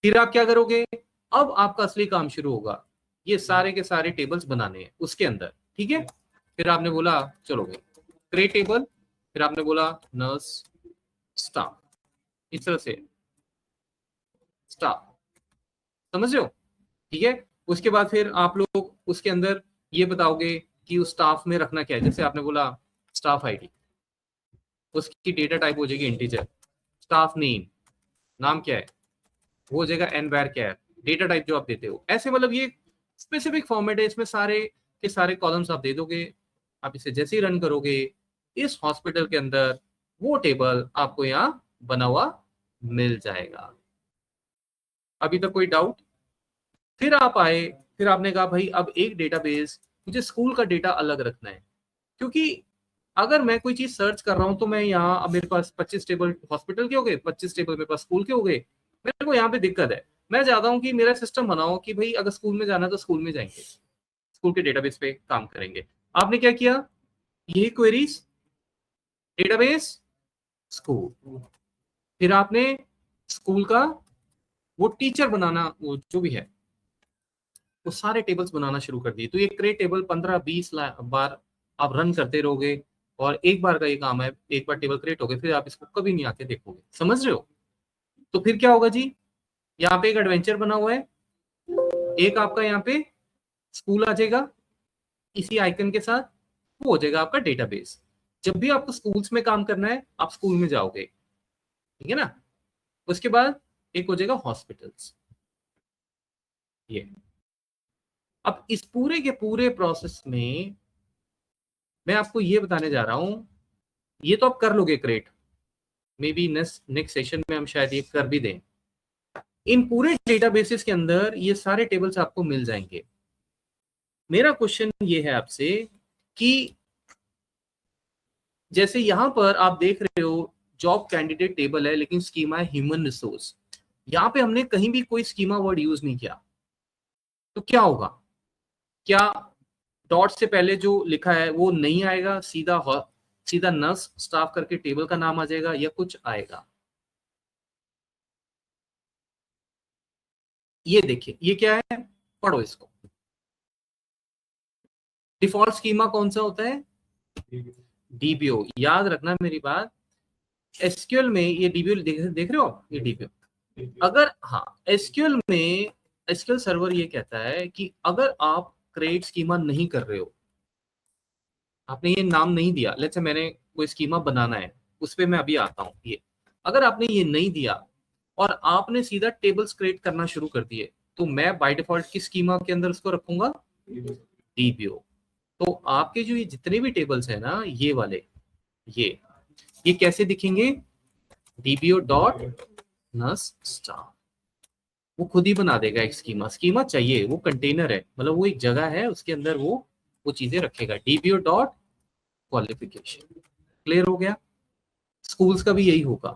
फिर आप क्या करोगे, अब आपका असली काम शुरू होगा, ये सारे के सारे टेबल्स बनाने हैं उसके अंदर, ठीक है। फिर आपने बोला चलोगे क्रिएट टेबल, फिर आपने बोला नर्स स्टाफ, इस तरह से स्टाफ, समझ रहे हो, ठीक है। उसके बाद फिर आप लोग उसके अंदर ये बताओगे कि उस स्टाफ में रखना क्या है, जैसे आपने बोला स्टाफ आईडी, उसकी डेटा टाइप हो जाएगी इंटीजर, स्टाफ नेम, नाम क्या है, वो हो जाएगा एन वायर क्या है, डेटा टाइप जो आप देते हो, ऐसे मतलब ये स्पेसिफिक फॉर्मेट है, इसमें सारे के सारे कॉलम्स आप दे दोगे, आप इसे जैसे ही रन करोगे इस हॉस्पिटल के अंदर वो टेबल आपको यहाँ बना हुआ मिल जाएगा। अभी तक कोई डाउट? फिर आप आए, फिर आपने कहा भाई अब एक डेटाबेस, मुझे स्कूल का डेटा अलग रखना है, क्योंकि अगर मैं कोई चीज सर्च कर रहा हूं तो मैं यहाँ, अब मेरे पास 25 टेबल हॉस्पिटल के हो गए, 25 टेबल मेरे पास स्कूल के हो गए, मेरे को यहाँ पे दिक्कत है, मैं चाहता हूँ कि मेरा सिस्टम बनाओ कि भाई अगर स्कूल में जाना तो स्कूल में जाएंगे, स्कूल के डेटाबेस पे काम करेंगे। आपने क्या किया, यही क्वेरीज डेटाबेस स्कूल, फिर आपने स्कूल का वो टीचर बनाना, वो जो भी है वो सारे टेबल्स बनाना शुरू कर दिए। तो ये क्रिएट टेबल 15-20 बार आप रन करते रहोगे, और एक बार का ये काम है, एक बार टेबल क्रिएट हो गए फिर आप इसको कभी नहीं आके देखोगे, समझ रहे हो। तो फिर क्या होगा जी, यहाँ पे एक एडवेंचर बना हुआ है, एक आपका यहाँ पे स्कूल आ जाएगा इसी आइकन के साथ, वो हो जाएगा आपका डेटाबेस। जब भी आपको स्कूल्स में काम करना है आप स्कूल में जाओगे, ठीक है ना। उसके बाद एक हो जाएगा हॉस्पिटल्स, ये। अब इस पूरे के पूरे प्रोसेस में मैं आपको ये बताने जा रहा हूं, ये तो आप कर लोगे create, may be next session में हम शायद ये कर भी दें। इन पूरे डेटाबेसेस के अंदर ये सारे टेबल्स आपको मिल जाएंगे। मेरा क्वेश्चन ये है आपसे कि जैसे यहां पर आप देख रहे हो जॉब कैंडिडेट टेबल है, लेकिन स्कीमा है ह्यूमन रिसोर्स, यहां पे हमने कहीं भी कोई स्कीमा वर्ड यूज नहीं किया, तो क्या होगा, क्या डॉट से पहले जो लिखा है वो नहीं आएगा, सीधा नर्स स्टाफ करके टेबल का नाम आ जाएगा, या कुछ आएगा? ये देखिए ये क्या है, पढ़ो इसको। डिफॉल्ट स्कीमा कौन सा होता है, डीबीओ। याद रखना मेरी बात, एसक्यूएल में ये डीबीओ देख रहे हो, ये डीबीओ। अगर हाँ, एसक्यूएल में एसक्यूएल सर्वर ये कहता है कि अगर आप क्रिएट स्कीमा नहीं कर रहे हो, आपने ये नाम नहीं दिया, लेट्स से मैंने कोई स्कीमा बनाना है, उस पे मैं अभी आता हूँ। ये अगर आपने ये नहीं दिया और आपने सीधा टेबल्स क्रिएट करना शुरू कर दिए, तो मैं बाय डिफॉल्ट किस स्कीमा के अंदर उसको रखूंगा, डीबीओ। तो आपके जो ये जितने भी टेबल्स है ना, ये वाले, ये कैसे दिखेंगे, डीबीओ डॉट नस स्टार। वो खुद ही बना देगा एक स्कीमा। स्कीमा चाहिए, वो कंटेनर है, मतलब वो एक जगह है, उसके अंदर वो चीजें रखेगा। DBO dot qualification. क्लियर हो गया। स्कूल्स का भी यही होगा,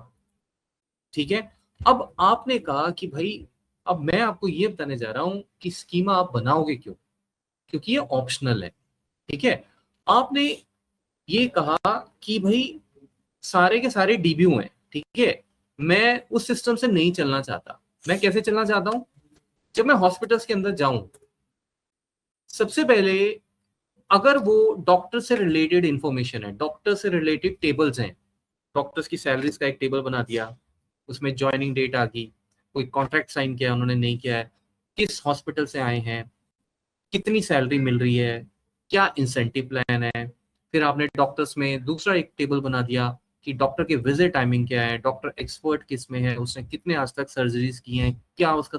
ठीक है। अब आपने कहा कि भाई अब मैं आपको ये बताने जा रहा हूं कि स्कीमा आप बनाओगे क्यों, क्योंकि ये ऑप्शनल है, ठीक है। आपने ये कहा कि भाई सारे के सारे डीबीओ हैं, ठीक है, मैं उस सिस्टम से नहीं चलना चाहता। मैं कैसे चलना चाहता हूं, जब मैं हॉस्पिटल्स के अंदर जाऊं, सबसे पहले अगर वो डॉक्टर से रिलेटेड इंफॉर्मेशन है, डॉक्टर से रिलेटेड टेबल्स हैं, डॉक्टर्स की सैलरीज का एक टेबल बना दिया, उसमें ज्वाइनिंग डेट आ गई, कोई कॉन्ट्रैक्ट साइन किया उन्होंने नहीं किया है, किस हॉस्पिटल से आए हैं, कितनी सैलरी मिल रही है, क्या इंसेंटिव प्लान है। फिर आपने डॉक्टर्स में दूसरा एक टेबल बना दिया कि डॉक्टर के विजिट टाइमिंग क्या है, डॉक्टर एक्सपर्ट किस में है, उसने कितने आज तक सर्जरीज की हैं, क्या उसका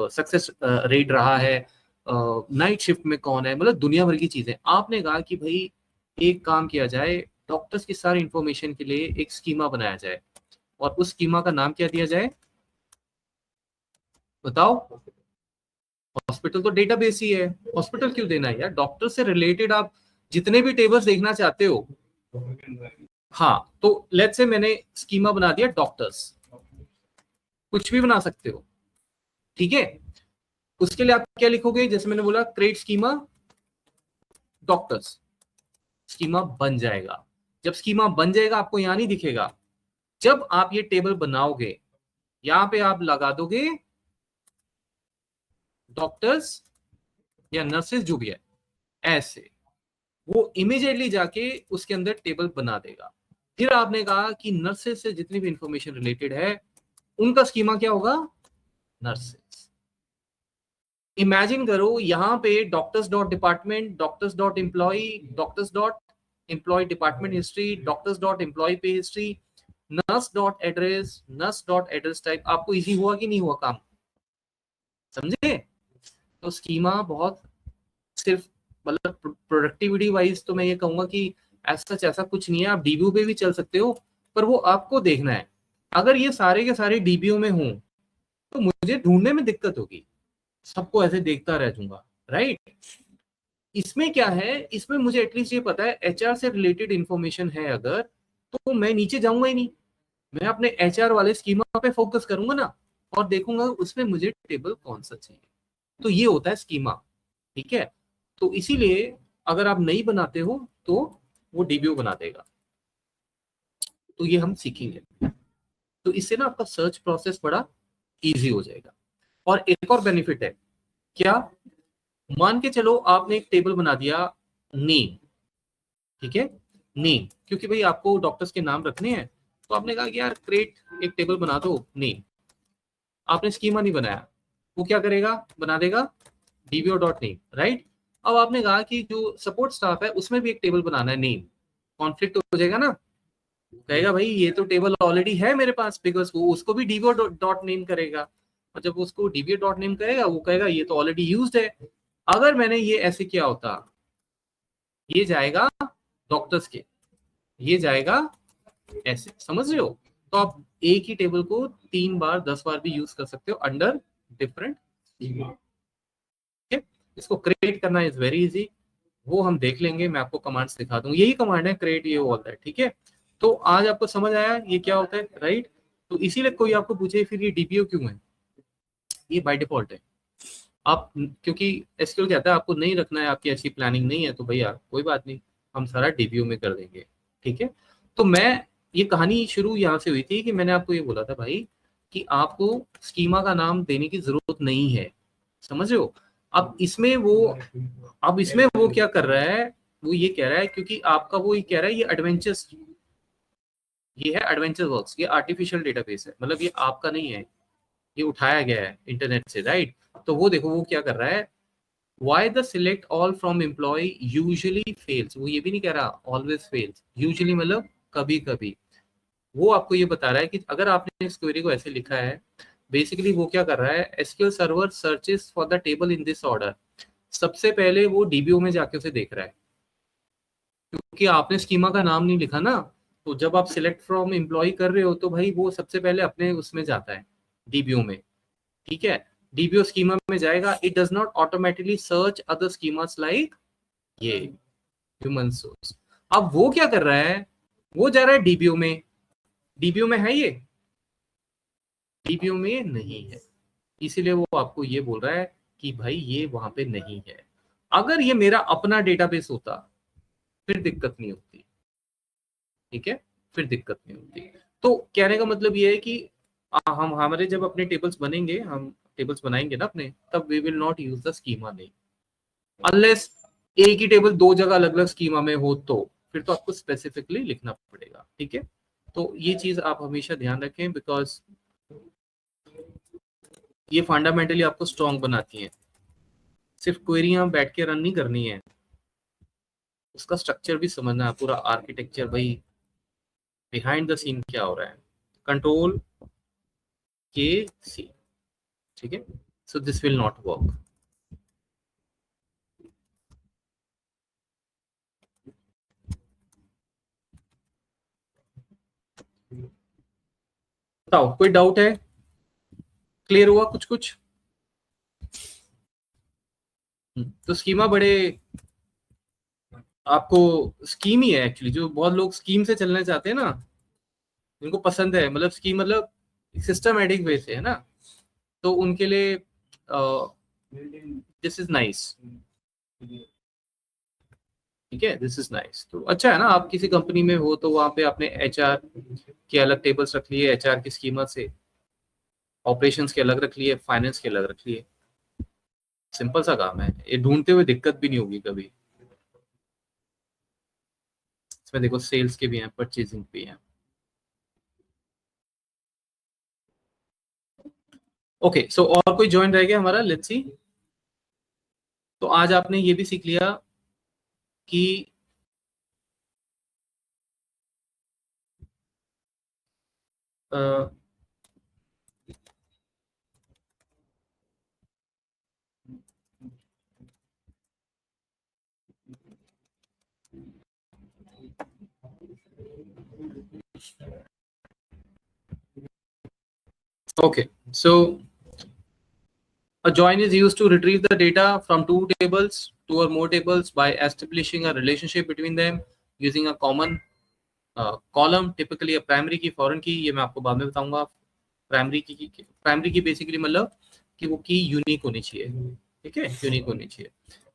सक्सेस रेट रहा है, नाइट शिफ्ट में कौन है, मतलब दुनिया भर की चीजें। आपने कहा कि भाई एक काम किया जाए, डॉक्टर्स की सारी इंफॉर्मेशन के लिए एक स्कीमा बनाया जाए, और उस स्कीमा का नाम क्या दिया जाए, बताओ। हॉस्पिटल तो डेटाबेस ही है, हॉस्पिटल क्यों देना है यार, डॉक्टर से रिलेटेड आप जितने भी टेबल्स देखना चाहते हो। हाँ, तो लेट्स से मैंने स्कीमा बना दिया डॉक्टर्स, कुछ भी बना सकते हो, ठीक है। उसके लिए आप क्या लिखोगे, जैसे मैंने बोला क्रिएट स्कीमा डॉक्टर्स, स्कीमा बन जाएगा। जब स्कीमा बन जाएगा आपको यहां नहीं दिखेगा, जब आप ये टेबल बनाओगे यहां पे आप लगा दोगे डॉक्टर्स या नर्सेस जो भी है, ऐसे वो इमीडिएटली जाके उसके अंदर टेबल बना देगा। फिर आपने कहा कि नर्सेस से जितनी भी इंफॉर्मेशन रिलेटेड है उनका स्कीमा क्या होगा, नर्सेस। इमेजिन करो यहां पे doctors dot department, doctors dot employ, doctors dot employ department history, doctors dot employ pay history, nurse dot address, nurse dot address type. आपको इजी हुआ कि नहीं हुआ काम, समझे। तो स्कीमा बहुत सिर्फ मतलब प्रोडक्टिविटी वाइज तो मैं ये कहूंगा कि ऐसा कुछ नहीं है, आप डीबीओ पे भी चल सकते हो, पर वो आपको देखना है। अगर ये सारे के सारे डीबीओ में हूं तो मुझे ढूंढने में दिक्कत होगी, सबको ऐसे देखता रह जाऊंगा, राइट। इसमें क्या है, इसमें मुझे एटलीस्ट ये पता है एचआर से रिलेटेड इंफॉर्मेशन है अगर, तो मैं नीचे जाऊंगा ही नहीं, मैं अपने एचआर वाले स्कीमा पे फोकस करूंगा ना, और देखूंगा उसमें मुझे टेबल कौन सा चाहिए। तो ये होता है स्कीमा, ठीक है। तो इसीलिए अगर आप नहीं बनाते हो तो वो डीबीओ बना देगा। तो ये हम सीखेंगे, तो इससे ना आपका सर्च प्रोसेस बड़ा इजी हो जाएगा। और एक और बेनिफिट है, क्या, मान के चलो आपने एक टेबल बना दिया नेम, ठीक है, नेम, क्योंकि भाई आपको डॉक्टर्स के नाम रखने हैं, तो आपने कहा कि यार क्रिएट एक टेबल बना दो नेम। आपने स्कीमा नहीं बनाया, वो क्या करेगा, बना देगा डीबीओ डॉट नेम, राइट। अब आपने कहा कि जो सपोर्ट स्टाफ है उसमें भी एक टेबल बनाना है नेम, कॉन्फ्लिक्ट हो जाएगा ना, कहेगा भाई ये तो टेबल ऑलरेडी है मेरे पास, बिकॉज वो उसको भी डीबीओ डॉट नेम करेगा, और जब उसको डीबीओ डॉट नेम करेगा वो कहेगा ये तो ऑलरेडी यूज्ड है। अगर मैंने ये ऐसे किया होता, ये जाएगा डॉक्टर्स के, ये जाएगा ऐसे, समझ रहे हो। तो आप एक ही टेबल को 3 बार 10 बार भी यूज कर सकते हो अंडर डिफरेंट। इसको क्रिएट करना इज वेरी इजी, वो हम देख लेंगे, मैं आपको कमांड्स दिखा दूंगा, यही कमांड है क्रिएट, ये होता है, ठीक है। तो आज आपको समझ आया ये क्या होता है, राइट। तो इसीलिए कोई आपको पूछे फिर ये डीबीओ क्यों है, ये बाय डिफॉल्ट है। आप क्योंकि एसक्यूएल कहता है आपको नहीं रखना है, आपकी ऐसी प्लानिंग नहीं है, तो भैया कोई बात नहीं, हम सारा डीबीओ में कर देंगे, ठीक है। तो मैं ये कहानी शुरू यहाँ से हुई थी कि मैंने आपको ये बोला था भाई कि आपको स्कीमा का नाम देने की जरूरत नहीं है, समझ रहे हो। अब इसमें वो क्या कर रहा है, वो ये कह रहा है क्योंकि आपका वो ये कह रहा है ये है एडवेंचर वर्क्स, ये आर्टिफिशियल डेटाबेस है, मतलब ये आपका नहीं है, ये उठाया गया है इंटरनेट से, राइट। तो वो देखो वो क्या कर रहा है, why the select all from employ usually fails, वो ये भी नहीं कह रहा ऑलवेज फेल्स, यूजुअली मतलब कभी कभी। वो आपको ये बता रहा है कि अगर आपने इस क्वेरी को ऐसे लिखा है, बेसिकली वो क्या कर रहा है, SQL server searches for the table in this order, सबसे पहले वो डीबीओ में जाके उसे देख रहा है, क्योंकि आपने स्कीमा का नाम नहीं लिखा ना, तो जब आप सिलेक्ट फ्रॉम एम्प्लॉय कर रहे हो तो भाई वो सबसे पहले अपने उसमें जाता है डीबीओ में, ठीक है। डीबीओ स्कीमा में जाएगा, it does not automatically search other schemas like ये ह्यूमन सोर्स। अब वो क्या कर रहा है, वो जा रहा है डीबीओ में, डीबीओ में है, ये डीबीओ में नहीं है, इसीलिए वो आपको ये बोल रहा है कि भाई ये वहां पे नहीं है। अगर ये मेरा अपना डेटाबेस होता फिर दिक्कत नहीं होती, ठीक है, फिर दिक्कत नहीं होती। तो कहने का मतलब ये है कि हम हमारे जब अपने टेबल्स बनेंगे, हम टेबल्स बनाएंगे ना अपने, तब we will not use the schema नहीं, अनलेस एक ही टेबल दो जगह अलग अलग स्कीमा में हो, तो फिर तो आपको स्पेसिफिकली लिखना पड़ेगा, ठीक है। तो ये चीज आप हमेशा ध्यान रखें, बिकॉज ये फंडामेंटली आपको स्ट्रॉन्ग बनाती है। सिर्फ क्वेरियां बैठ के रन नहीं करनी है, उसका स्ट्रक्चर भी समझना है, पूरा आर्किटेक्चर, भाई बिहाइंड द सीन क्या हो रहा है, कंट्रोल के सी, ठीक है। So this will not work. बताओ कोई डाउट है, क्लियर हुआ कुछ कुछ। तो स्कीमा बड़े आपको स्कीम ही है एक्चुअली, जो बहुत लोग स्कीम से चलना चाहते हैं ना, उनको पसंद है, मतलब स्कीम मतलब सिस्टमैटिक वे से है ना, तो उनके लिए दिस इज नाइस, ठीक है, दिस इज नाइस। तो अच्छा है ना, आप किसी कंपनी में हो तो वहां पे आपने एचआर के अलग टेबल्स रख लिए, एचआर की स्कीमा से, ऑपरेशंस के अलग रख लिए, फाइनेंस के अलग रख लिए, सिंपल सा काम है, ये ढूंढते हुए दिक्कत भी नहीं होगी कभी। इसमें देखो सेल्स के भी हैं, परचेजिंग भी हैं। ओके, सो और कोई ज्वाइन रह गया हमारा, लेट्स सी। तो आज आपने ये भी सीख लिया कि okay, so a join is used to retrieve the data from two tables, two or more tables, by establishing a relationship between them using a common column, typically a primary की, foreign की, ये मैं आपको बाद में बताऊंगा। प्राइमरी की बेसिकली मतलब कि वो की यूनिक होनी चाहिए, ठीक है, यूनिक होनी चाहिए।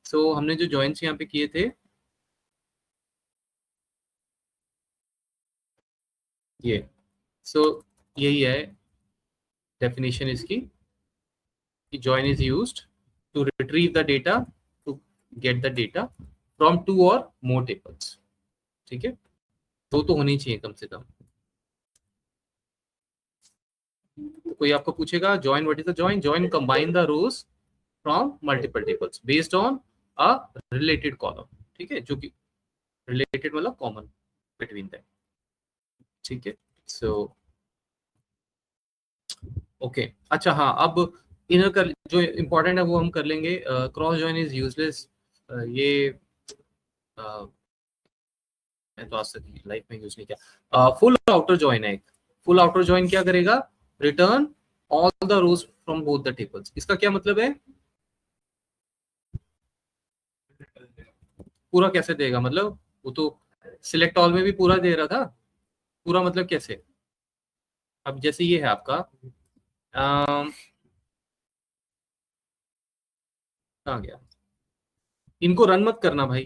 सो हमने जो जॉइंट्स यहाँ पे किए थे, ये सो यही है डेफिनेशन इसकी, join is used to retrieve the data, to get the data from two or more tables, ठीक है, दो तो होनी चाहिए कम से कम। तो कोई आपको पूछेगा join, what is the join? Join combine the rows from multiple tables based on a related column, ठीक है, जो कि related मतलब common between them, ठीक है। सो ओके, अच्छा हाँ, अब इनर कर जो इम्पोर्टेंट है वो हम कर लेंगे। क्रॉस जॉइन इज यूजलेस, ये मैं तो आज तक लाइफ में यूज नहीं किया। फुल आउटर जॉइन है एक, फुल आउटर जॉइन क्या करेगा, return all the rows from both the tables. इसका क्या मतलब है, पूरा कैसे देगा, मतलब वो तो सिलेक्ट ऑल में भी पूरा दे रहा था, पूरा मतलब कैसे। अब जैसे ये है आपका, कहाँ गया, इनको रन मत करना भाई,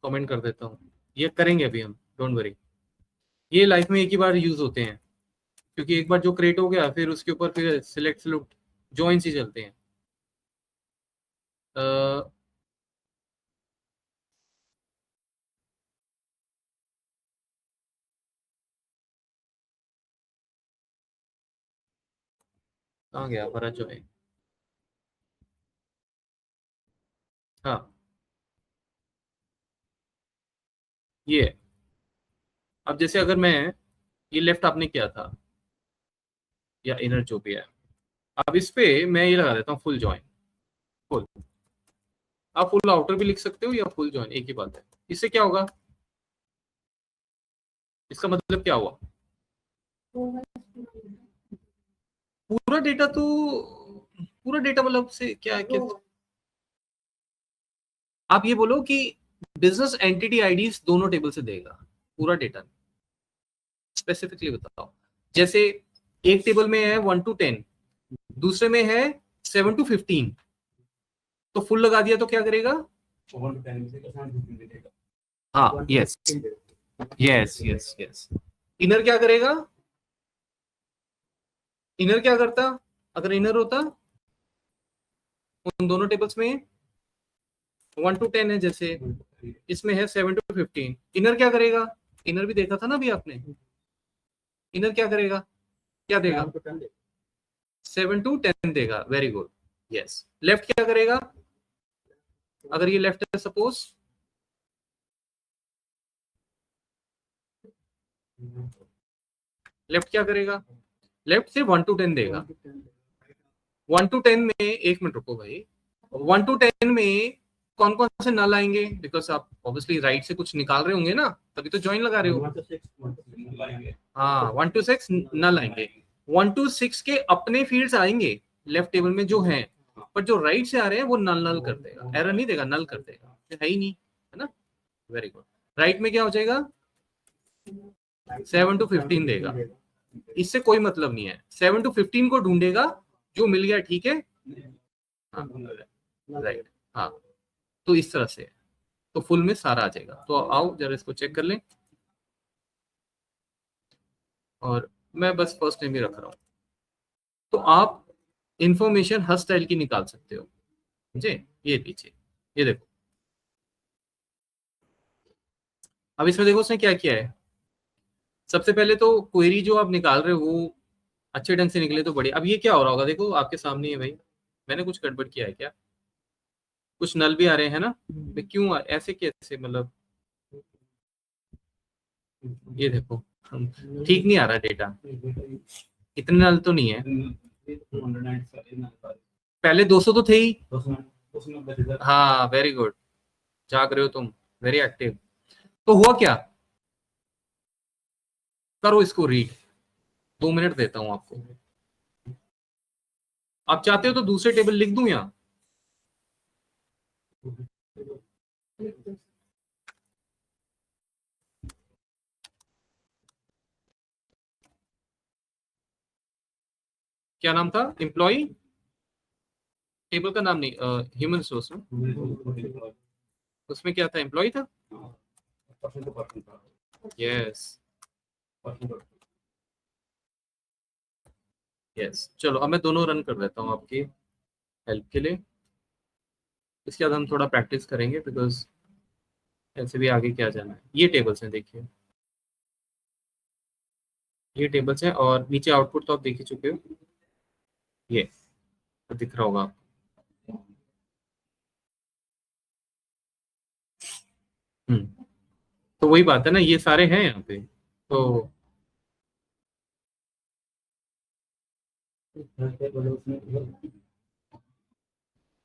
कमेंट कर देता हूँ, ये करेंगे अभी हम, डोंट वरी, ये लाइफ में एक ही बार यूज होते हैं, क्योंकि एक बार जो क्रिएट हो गया फिर उसके ऊपर फिर सिलेक्ट सिलेक्ट जॉइंस ही चलते हैं। अ, कहाँ गया हमारा जॉइन? हाँ ये है। अब जैसे अगर मैं ये लेफ्ट आपने किया था या इनर जो भी है, अब इस पे मैं ये लगा देता हूँ फुल जॉइन। फुल, आप फुल आउटर भी लिख सकते हो या फुल जॉइन, एक ही बात है। इससे क्या होगा, इसका मतलब क्या हुआ? पूरा डेटा तो, पूरा डेटा मतलब से क्या क्या, आप ये बोलो कि बिजनेस एंटिटी आईडीज दोनों टेबल से देगा, पूरा डेटा स्पेसिफिकली बताओ। जैसे एक टेबल में है 1 to 10, दूसरे में है 7 to 15, तो फुल लगा दिया तो क्या करेगा? हाँ yes yes yes yes. Inner क्या करेगा? इनर क्या करता अगर इनर होता उन दोनों टेबल्स में? 1 to 10 है, जैसे इसमें है 7 to 15, इनर क्या करेगा? इनर भी देखा था ना अभी आपने, इनर क्या करेगा, क्या देगा? 7 to 10 देगा, वेरी गुड, यस। लेफ्ट क्या करेगा? अगर ये लेफ्ट है सपोज, लेफ्ट क्या करेगा? लेफ्ट से 1 to 10 देगा। 1 to 10 में, एक मिनट रुको भाई, 1 to 10 में कौन कौन से नल आएंगे? बिकॉज आप ऑब्वियसली राइट से कुछ निकाल रहे होंगे ना, तभी तो ज्वाइन लगा रहे हो। हाँ 1 to 6 नल आएंगे। 1 to 6 के अपने फील्ड्स आएंगे लेफ्ट टेबल में जो हैं, पर जो राइट से आ रहे हैं वो नल नल कर देगा, एरर नहीं देगा, नल कर देगा, है ही नहीं, है ना। Very good. राइट में क्या हो जाएगा? 7 to 15 देगा। इससे कोई मतलब नहीं है, 7 to 15 को ढूंढेगा, जो मिल गया ठीक है। हाँ राइट, हाँ तो इस तरह से तो फुल में सारा आ जाएगा। तो आओ जरा इसको चेक कर लें, और मैं बस फर्स्ट नेम ही रख रहा हूँ। तो आप इंफॉर्मेशन हर स्टाइल की निकाल सकते हो, समझे? ये पीछे, ये देखो, अब इसमें देखो उसने क्या किया है। सबसे पहले तो क्वेरी जो आप निकाल रहे हो वो अच्छे ढंग से निकले तो बढ़िया। अब ये क्या हो रहा होगा, देखो आपके सामने है भाई, मैंने कुछ गड़बड़ किया है क्या? कुछ नल भी आ रहे हैं ना, क्यों ऐसे कैसे, मतलब ये देखो, ठीक नहीं आ रहा डेटा, इतने नल तो नहीं है। पहले 200 तो थे ही। हाँ वेरी गुड, जाग रहे हो तुम, वेरी एक्टिव। तो हुआ क्या, करो इसको रीड, 2 मिनट देता हूं आपको। आप चाहते हो तो दूसरे टेबल लिख दूं यहाँ? क्या नाम था एम्प्लॉय? टेबल का नाम नहीं, ह्यूमन रिसोर्स में, उसमें क्या था, एम्प्लॉय था। यस यस, चलो अब मैं दोनों रन कर देता हूँ आपकी हेल्प के लिए। इसके बाद हम थोड़ा प्रैक्टिस करेंगे, बिकॉज ऐसे भी आगे क्या जाना है। ये टेबल्स हैं देखिए, ये टेबल्स हैं, और नीचे आउटपुट तो आप देख ही चुके हो, ये दिख रहा होगा आपको। तो वही बात है ना, ये सारे हैं यहाँ पे। तो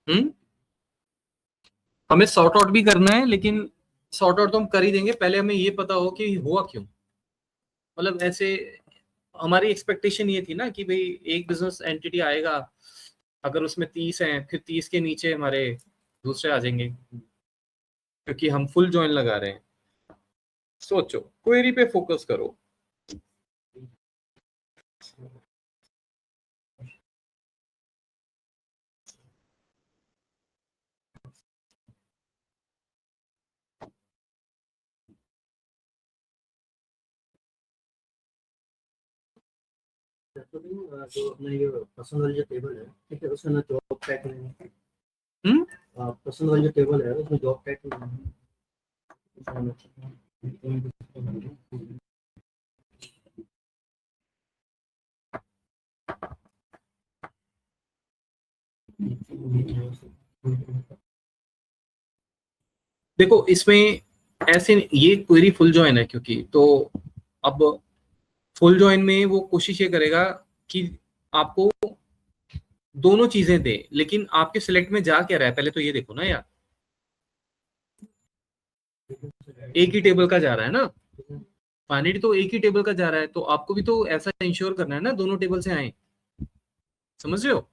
हम्म, हमें सॉर्ट आउट भी करना है, लेकिन सॉर्ट आउट तो हम कर ही देंगे, पहले हमें ये पता हो कि हुआ क्यों। मतलब ऐसे हमारी एक्सपेक्टेशन ये थी ना कि भाई एक बिजनेस एंटिटी आएगा, अगर उसमें 30 हैं, फिर 30 के नीचे हमारे दूसरे आ जाएंगे, क्योंकि हम फुल जॉइन लगा रहे हैं। सोचो, क्वेरी पे फोकस करो। जो अपना ये पसंद वाली जो टेबल है, ठीक है, उसमें ना जॉब टाइप नहीं है। पसंद वाली जो टेबल है उसमें जॉब टाइप नहीं है। देखो इसमें ऐसे ये क्वेरी फुल जॉइन है क्योंकि, तो अब फुल जॉइन में वो कोशिश ये करेगा कि आपको दोनों चीजें दे, लेकिन आपके सिलेक्ट में जा क्या रहा है पहले तो ये देखो ना यार, एक ही टेबल का जा रहा है ना, फाइनली तो एक ही टेबल का जा रहा है, तो आपको भी तो ऐसा इंश्योर करना है ना दोनों टेबल से आए, समझ रहे हो?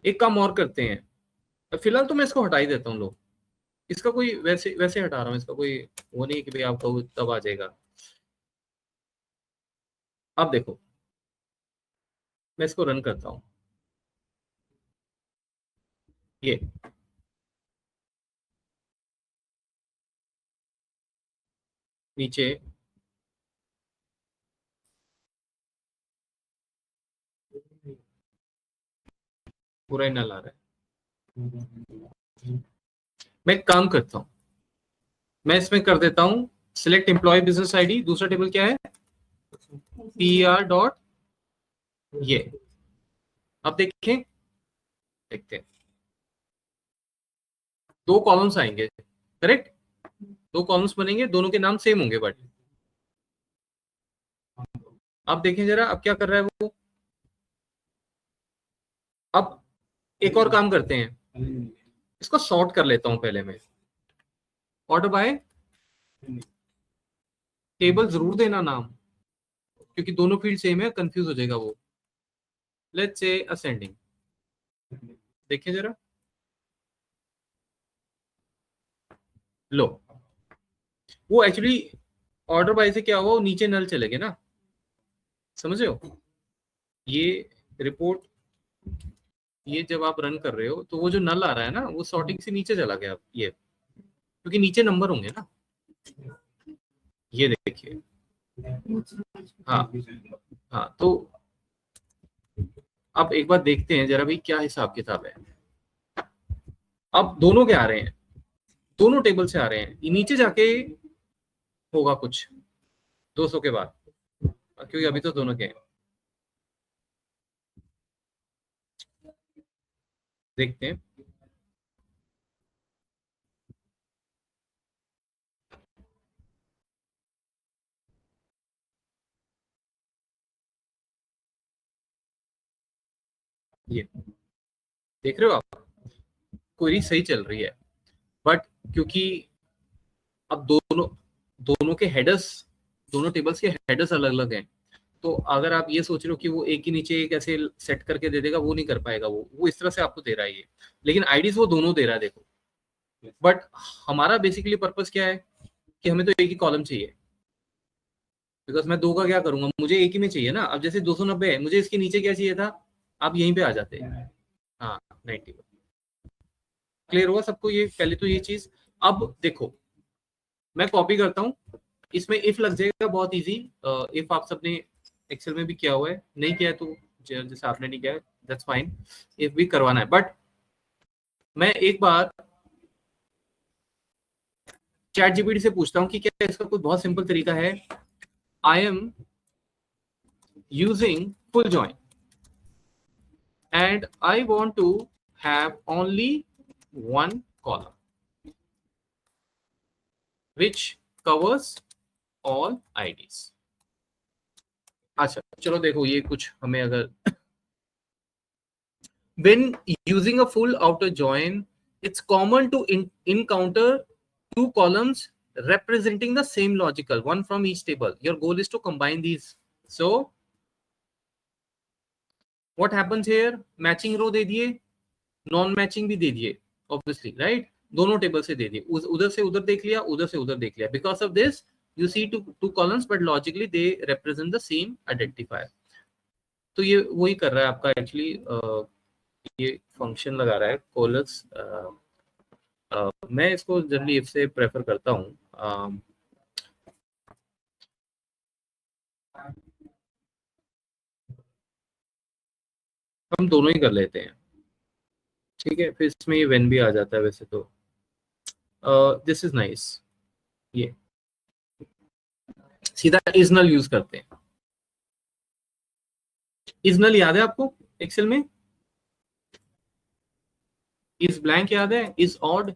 एक काम और करते हैं, फिलहाल तो मैं इसको हटा ही देता हूँ, लोग इसका कोई वैसे वैसे हटा रहा हूँ, इसका कोई वो नहीं कि भाई आपको तब आ जाएगा। अब देखो मैं इसको रन करता हूँ, ये नीचे पूरा ही नल आ रहा है। मैं एक काम करता हूँ, मैं इसमें कर देता हूँ सिलेक्ट एम्प्लॉय बिजनेस आईडी, दूसरा टेबल क्या है PR डॉट ये। अब देखें, देखते हैं दो कॉलम्स आएंगे, करेक्ट, दो कॉलम्स बनेंगे, दोनों के नाम सेम होंगे, बट अब देखें जरा अब क्या कर रहा है वो। अब एक और काम करते हैं, इसको सॉर्ट कर लेता हूं पहले मैं, ऑर्डर बाय टेबल जरूर देना नाम, क्योंकि दोनों फील्ड सेम है, कंफ्यूज हो जाएगा वो। लेट्स से असेंडिंग, देखिए जरा, लो वो एक्चुअली ऑर्डर बाय से क्या हुआ, वो नीचे नल चले गए ना, समझ रहे हो? ये रिपोर्ट, ये जब आप रन कर रहे हो तो वो जो नल आ रहा है ना वो सॉर्टिंग से नीचे चला गया, ये क्योंकि नीचे नंबर होंगे ना, ये देखिए। हाँ हाँ, तो अब एक बार देखते हैं जरा भाई क्या हिसाब किताब है। अब दोनों के आ रहे हैं, दोनों टेबल से आ रहे हैं, ये नीचे जाके होगा कुछ 200 के बाद, क्योंकि अभी तो दोनों के हैं। देखते हैं, ये देख रहे हो आप, क्वेरी सही चल रही है, बट क्योंकि अब दोनों दोनों के हेडर्स, दोनों टेबल्स के हेडर्स अलग अलग हैं, तो अगर आप ये सोच रहे हो कि वो एक ही नीचे एक ऐसे सेट करके दे देगा, वो नहीं कर पाएगा, वो इस तरह से आपको दे रहा है ये, लेकिन आईडीज वो दोनों दे रहा है, देखो। बट हमारा बेसिकली पर्पस क्या है कि हमें तो एक ही कॉलम चाहिए, बिकॉज मैं दो का क्या करूंगा, मुझे एक ही में चाहिए ना। अब जैसे 290 है, मुझे इसके नीचे क्या चाहिए था, आप यहीं पे आ जाते हैं। हाँ 90, क्लियर हुआ सबको ये, पहले तो ये चीज। अब देखो मैं कॉपी करता हूँ, इसमें इफ लग जाएगा, बहुत इजी। इफ आप सबने एक्सेल में भी किया हुआ है, नहीं किया है तो जैसे आपने नहीं किया है दैट्स फाइन, इफ भी करवाना है। बट मैं एक बार चैट जीपीटी से पूछता हूँ कि क्या इसका कोई बहुत सिंपल तरीका है। I am using full join and I want to have only one column which covers all IDs। अच्छा चलो देखो, ये कुछ हमें अगर when using a full outer join it's common to encounter two columns representing the same logical, one from each table. Your goal is to combine these. So what happens here, matching row दे दिए, नॉन मैचिंग भी दे दिए ऑब्वियसली, राइट, दोनों टेबल से दे दिए, उधर से उधर देख लिया, उधर से उधर देख लिया। Because of this you see two columns but logically they represent the same identifier. तो ये वही कर रहा है आपका एक्चुअली, ये फंक्शन लगा रहा है कोलस मैं इसको जनरली इफ से प्रेफर करता हूँ। हम दोनों ही कर लेते हैं, ठीक है। फिर इसमें ये वेन भी आ जाता है वैसे तो। This is nice. ये सीधा इज नल यूज करते हैं। इज नल याद है आपको एक्सेल में? इज ब्लैंक याद है? इज ऑड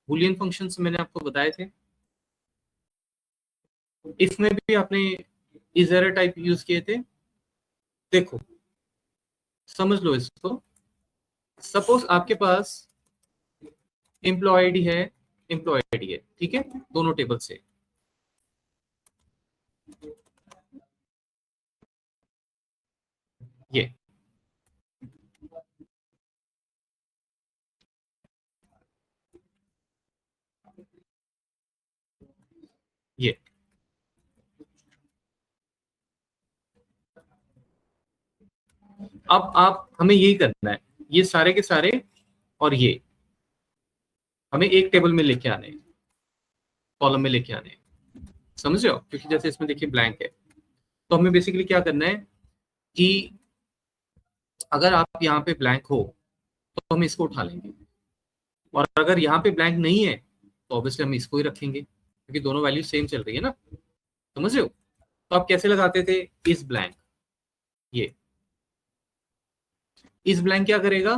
बूलियन फंक्शंस मैंने आपको बताए थे। इसमें भी आपने इज एरर टाइप यूज किए थे। देखो समझ लो इसको। सपोज आपके पास एम्प्लॉय आईडी है, एम्प्लॉय आईडी है, ठीक है, दोनों टेबल से। ये ये अब आप हमें यही करना है, ये सारे के सारे और ये हमें एक टेबल में लेके आने, कॉलम में लेके आने, समझ रहे हो? क्योंकि जैसे इसमें देखिए ब्लैंक है, तो हमें बेसिकली क्या करना है कि अगर आप यहाँ पे ब्लैंक हो तो हम इसको उठा लेंगे, और अगर यहाँ पे ब्लैंक नहीं है तो ऑब्वियसली हम इसको ही रखेंगे, क्योंकि दोनों वैल्यू सेम चल रही है ना, समझ रहे हो? तो आप कैसे लगाते थे? इस ब्लैंक, ये इस ब्लैंक क्या करेगा,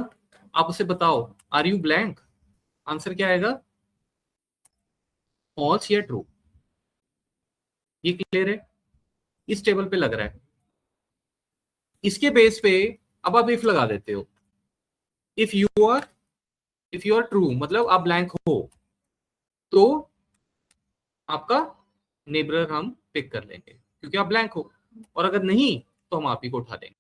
आप उसे बताओ आर यू ब्लैंक, आंसर क्या आएगा? फॉल्स या ट्रू। ये क्लियर है? इस टेबल पे लग रहा है। इसके बेस पे अब आप इफ लगा देते हो। इफ यू आर ट्रू मतलब आप ब्लैंक हो, तो आपका नेबर हम पिक कर लेंगे क्योंकि आप ब्लैंक हो, और अगर नहीं तो हम आप ही को उठा देंगे।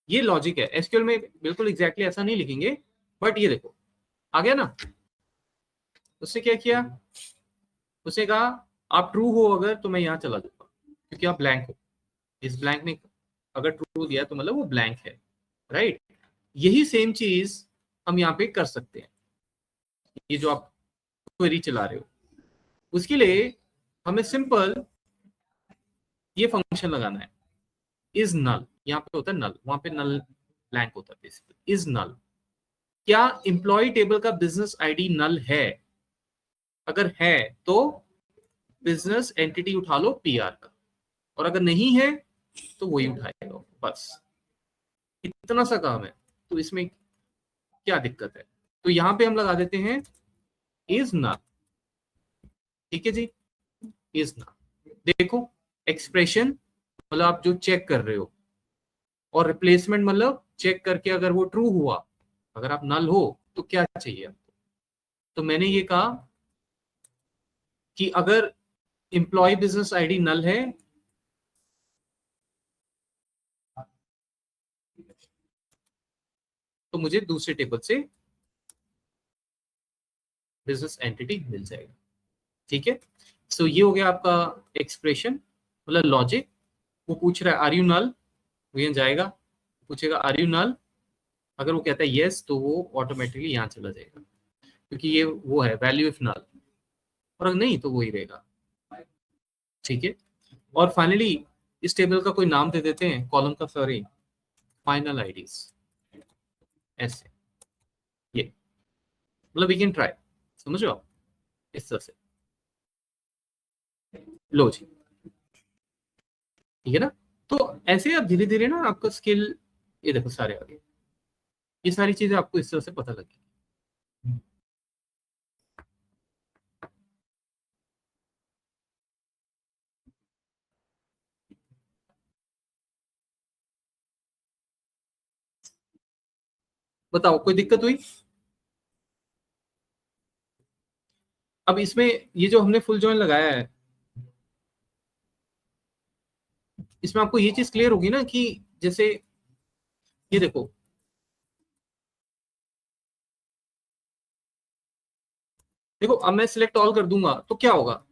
ये लॉजिक है। एसक्यूएल में बिल्कुल एग्जैक्टली ऐसा नहीं लिखेंगे, बट ये देखो आ गया ना। उससे क्या किया, उसने कहा आप ट्रू हो अगर तो मैं यहां चला दूंगा क्योंकि आप ब्लैंक हो। इस ब्लैंक ने अगर ट्रू दिया तो मतलब वो ब्लैंक है, राइट? यही सेम चीज हम यहाँ पे कर सकते हैं। ये जो आप क्वेरी चला रहे हो उसके लिए हमें सिंपल ये फंक्शन लगाना है, इज नल। यहाँ पे होता है नल, वहां पे नल ब्लैंक होता है बेसिकली। इज नल, क्या एम्प्लॉय टेबल का बिजनेस आईडी नल है? अगर है तो बिजनेस एंटिटी उठा लो पीआर का, और अगर नहीं है तो वही उठाएगा, बस इतना सा काम है। तो इसमें क्या दिक्कत है? तो यहां पे हम लगा देते हैं इज नल, ठीक है जी, इज नल। देखो एक्सप्रेशन मतलब आप जो चेक कर रहे हो, और रिप्लेसमेंट मतलब चेक करके अगर वो ट्रू हुआ, अगर आप नल हो तो क्या चाहिए आपको। तो मैंने ये कहा कि अगर एम्प्लॉय बिजनेस आईडी नल है तो मुझे दूसरे टेबल से बिजनेस एंटिटी मिल जाएगा, ठीक है। सो ये हो गया आपका एक्सप्रेशन मतलब लॉजिक। वो पूछ रहा है आर यू नल, वो यहाँ जाएगा, पूछेगा आर यू नल, अगर वो कहता है यस तो वो ऑटोमेटिकली यहाँ चला जाएगा क्योंकि ये वो है वैल्यू इफ नल, और अगर नहीं तो वो ही रहेगा, ठीक है। और फाइनली इस टेबल का कोई नाम दे देते हैं, कॉलम का, सॉरी, फाइनल आईडीज, ऐसे। ये मतलब वी कैन ट्राई, समझ रहे हो आप? इस तरह से लो जी, ठीक है ना। तो ऐसे आप धीरे धीरे ना आपका स्किल, ये देखो सारे आ गए, ये सारी चीजें आपको इस तरह से पता लगी। बताओ कोई दिक्कत हुई? अब इसमें ये जो हमने फुल जॉइन लगाया है, इसमें आपको ये चीज क्लियर होगी ना कि जैसे ये देखो, देखो अब मैं सिलेक्ट ऑल कर दूंगा तो क्या होगा?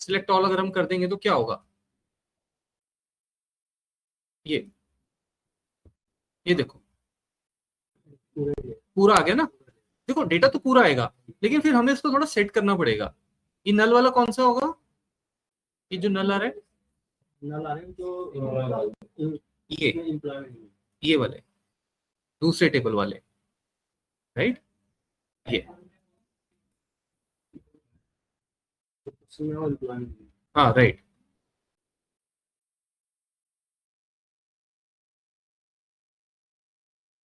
सिलेक्ट ऑल अगर हम कर देंगे तो क्या होगा? ये देखो पूरा आ गया ना। देखो डेटा तो पूरा आएगा, लेकिन फिर हमें इसको थोड़ा सेट करना पड़ेगा। ये नल वाला कौन सा होगा, ये जो नल आ रहा है, नल आ रहे हैं जो ये एम्प्लॉयमेंट, ये वाले दूसरे टेबल वाले, राइट, ये एम्प्लॉयमेंट। हाँ राइट।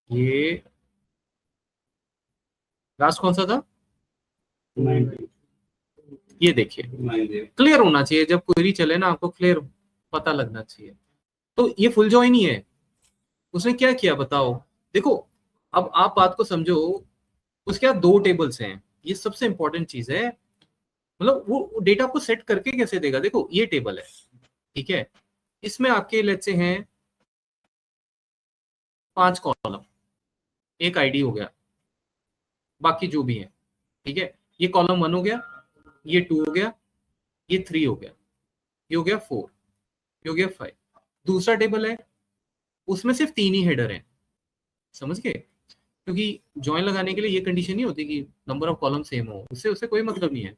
ये लास्ट कौन सा था, ये देखिए क्लियर होना चाहिए, जब क्वेरी चले ना आपको क्लियर पता लगना चाहिए। तो ये फुल जॉइन ही है, उसने क्या किया बताओ। देखो अब आप बात को समझो, उसके बाद दो टेबल्स हैं, ये सबसे इंपॉर्टेंट चीज है। मतलब वो डेटा आपको सेट करके कैसे देगा, देखो ये टेबल है, ठीक है, इसमें आपके लेट्स से हैं 5 कॉलम, एक आईडी हो गया, बाकी जो भी है, ठीक है, ये कॉलम 1 हो गया, ये 2 हो गया, ये 3 हो गया, ये हो गया 4, ये हो गया 5। दूसरा टेबल है, उसमें सिर्फ 3 ही हेडर हैं, समझ गए, क्योंकि ज्वाइन लगाने के लिए ये कंडीशन नहीं होती कि नंबर ऑफ कॉलम सेम हो, उससे उससे कोई मतलब नहीं है।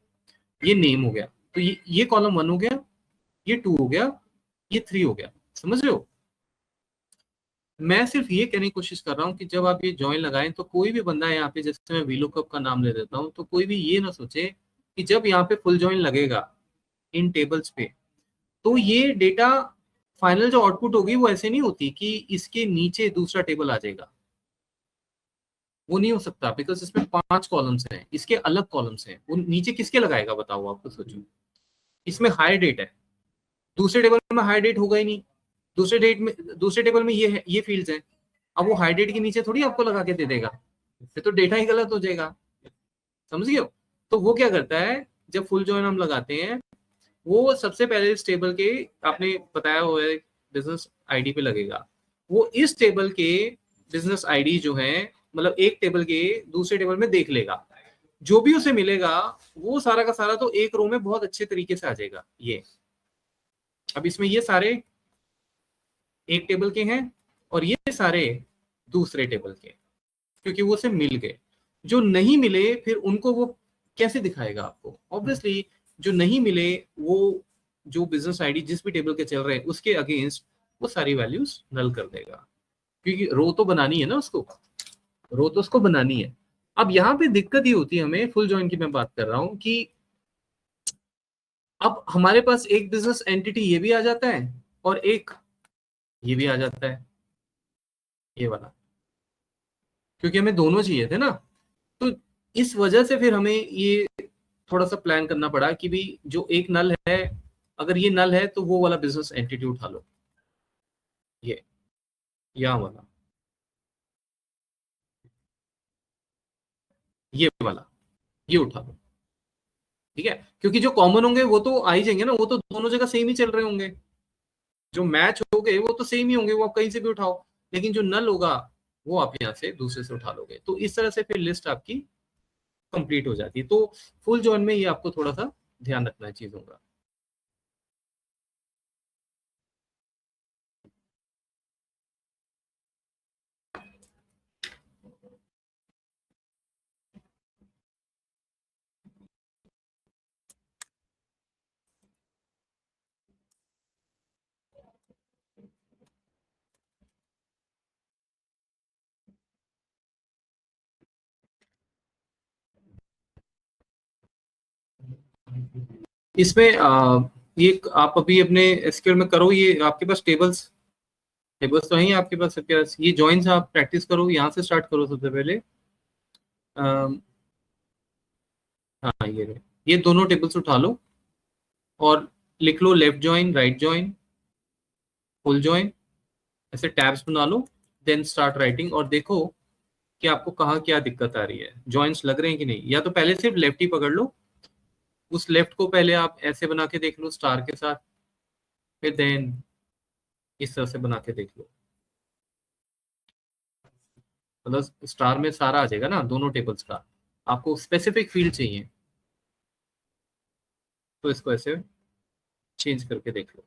ये नेम हो गया, तो ये कॉलम 1 हो गया, ये 2 हो गया, ये 3 हो गया, समझ रहे हो। मैं सिर्फ ये कहने की कोशिश कर रहा हूँ कि जब आप ये ज्वाइन लगाएं तो कोई भी बंदा यहाँ पे, जैसे मैं वीलुकअप का नाम ले देता हूँ, तो कोई भी ये ना सोचे कि जब यहाँ पे फुल ज्वाइन लगेगा इन टेबल्स पे तो ये डेटा फाइनल जो आउटपुट होगी वो ऐसे नहीं होती कि इसके नीचे दूसरा टेबल आ जाएगा, वो नहीं हो सकता, बिकॉज इसमें 5 कॉलम्स हैं, इसके अलग कॉलम्स हैं, वो नीचे किसके लगाएगा बताओ, आपको सोचो। इसमें हाई डेट है, दूसरे टेबल में हाई डेट होगा ही नहीं, दूसरे टेबल में ये फील्ड्स हैं, अब वो हाई डेट के नीचे थोड़ी आपको लगा के दे देगा, फिर तो डेटा ही गलत हो जाएगा, समझ गए हो। तो वो क्या करता है, जब फुल जॉइन हम लगाते हैं, वो सबसे पहले इस टेबल के, आपने बताया हुआ है बिजनेस आईडी पे लगेगा, वो इस टेबल के बिजनेस आईडी जो है, मतलब एक टेबल के दूसरे टेबल में देख लेगा, जो भी उसे मिलेगा वो सारा का सारा तो एक रो में बहुत अच्छे तरीके से आ जाएगा। ये अब इसमें ये सारे एक टेबल के हैं और ये सारे दूसरे टेबल के, क्योंकि वो से मिल गए। जो नहीं मिले फिर उनको वो कैसे दिखाएगा आपको, ऑब्वियसली जो नहीं मिले वो जो बिजनेस आईडी जिस भी टेबल के चल रहे हैं उसके अगेंस्ट वो सारी वैल्यूज नल कर देगा, क्योंकि रो तो बनानी है ना उसको, रो तो उसको बनानी है। अब यहाँ पे दिक्कत ये होती है हमें, फुल जॉइन की मैं बात कर रहा हूँ, कि अब हमारे पास एक बिजनेस एंटिटी ये भी आ जाता है और एक ये भी आ जाता है, ये वाला, क्योंकि हमें दोनों चाहिए थे ना। तो इस वजह से फिर हमें ये थोड़ा सा प्लान करना पड़ा कि भी जो एक नल है, अगर ये नल है तो वो वाला बिजनेस एंटिटी उठा लो, ये यहाँ वाला, ये वाला, ये उठा लो, ठीक है, क्योंकि जो कॉमन होंगे वो तो आ ही जाएंगे ना, वो तो दोनों जगह सेम ही चल रहे होंगे, जो मैच हो गए वो तो सेम ही होंगे, वो आप कहीं से भी उठाओ, लेकिन जो नल होगा वो आप यहाँ से दूसरे से उठा लोगे। तो इस तरह से फिर लिस्ट आपकी कंप्लीट हो जाती है। तो फुल जॉइन में ये आपको थोड़ा सा ध्यान रखना है चीजों का। इसमें ये आप अभी अपने एसक्यूएल में करो, ये आपके पास टेबल्स टेबल्स तो हैं आपके पास, ये जॉइंस आप प्रैक्टिस करो, यहाँ से स्टार्ट करो सबसे पहले। हाँ ये दोनों टेबल्स उठा लो और लिख लो left join, right join, full join, ऐसे टैब्स बना लो, देन स्टार्ट राइटिंग और देखो कि आपको कहाँ क्या दिक्कत आ रही है, जॉइंट्स लग रहे हैं कि नहीं। या तो पहले सिर्फ लेफ्ट ही पकड़ लो, उस लेफ्ट को पहले आप ऐसे बना के देख लो स्टार के साथ, फिर देन इस तरह से बना के देख लो, मतलब स्टार में सारा आ जाएगा ना दोनों टेबल्स का। आपको स्पेसिफिक फील्ड चाहिए तो इसको ऐसे चेंज करके देख लो।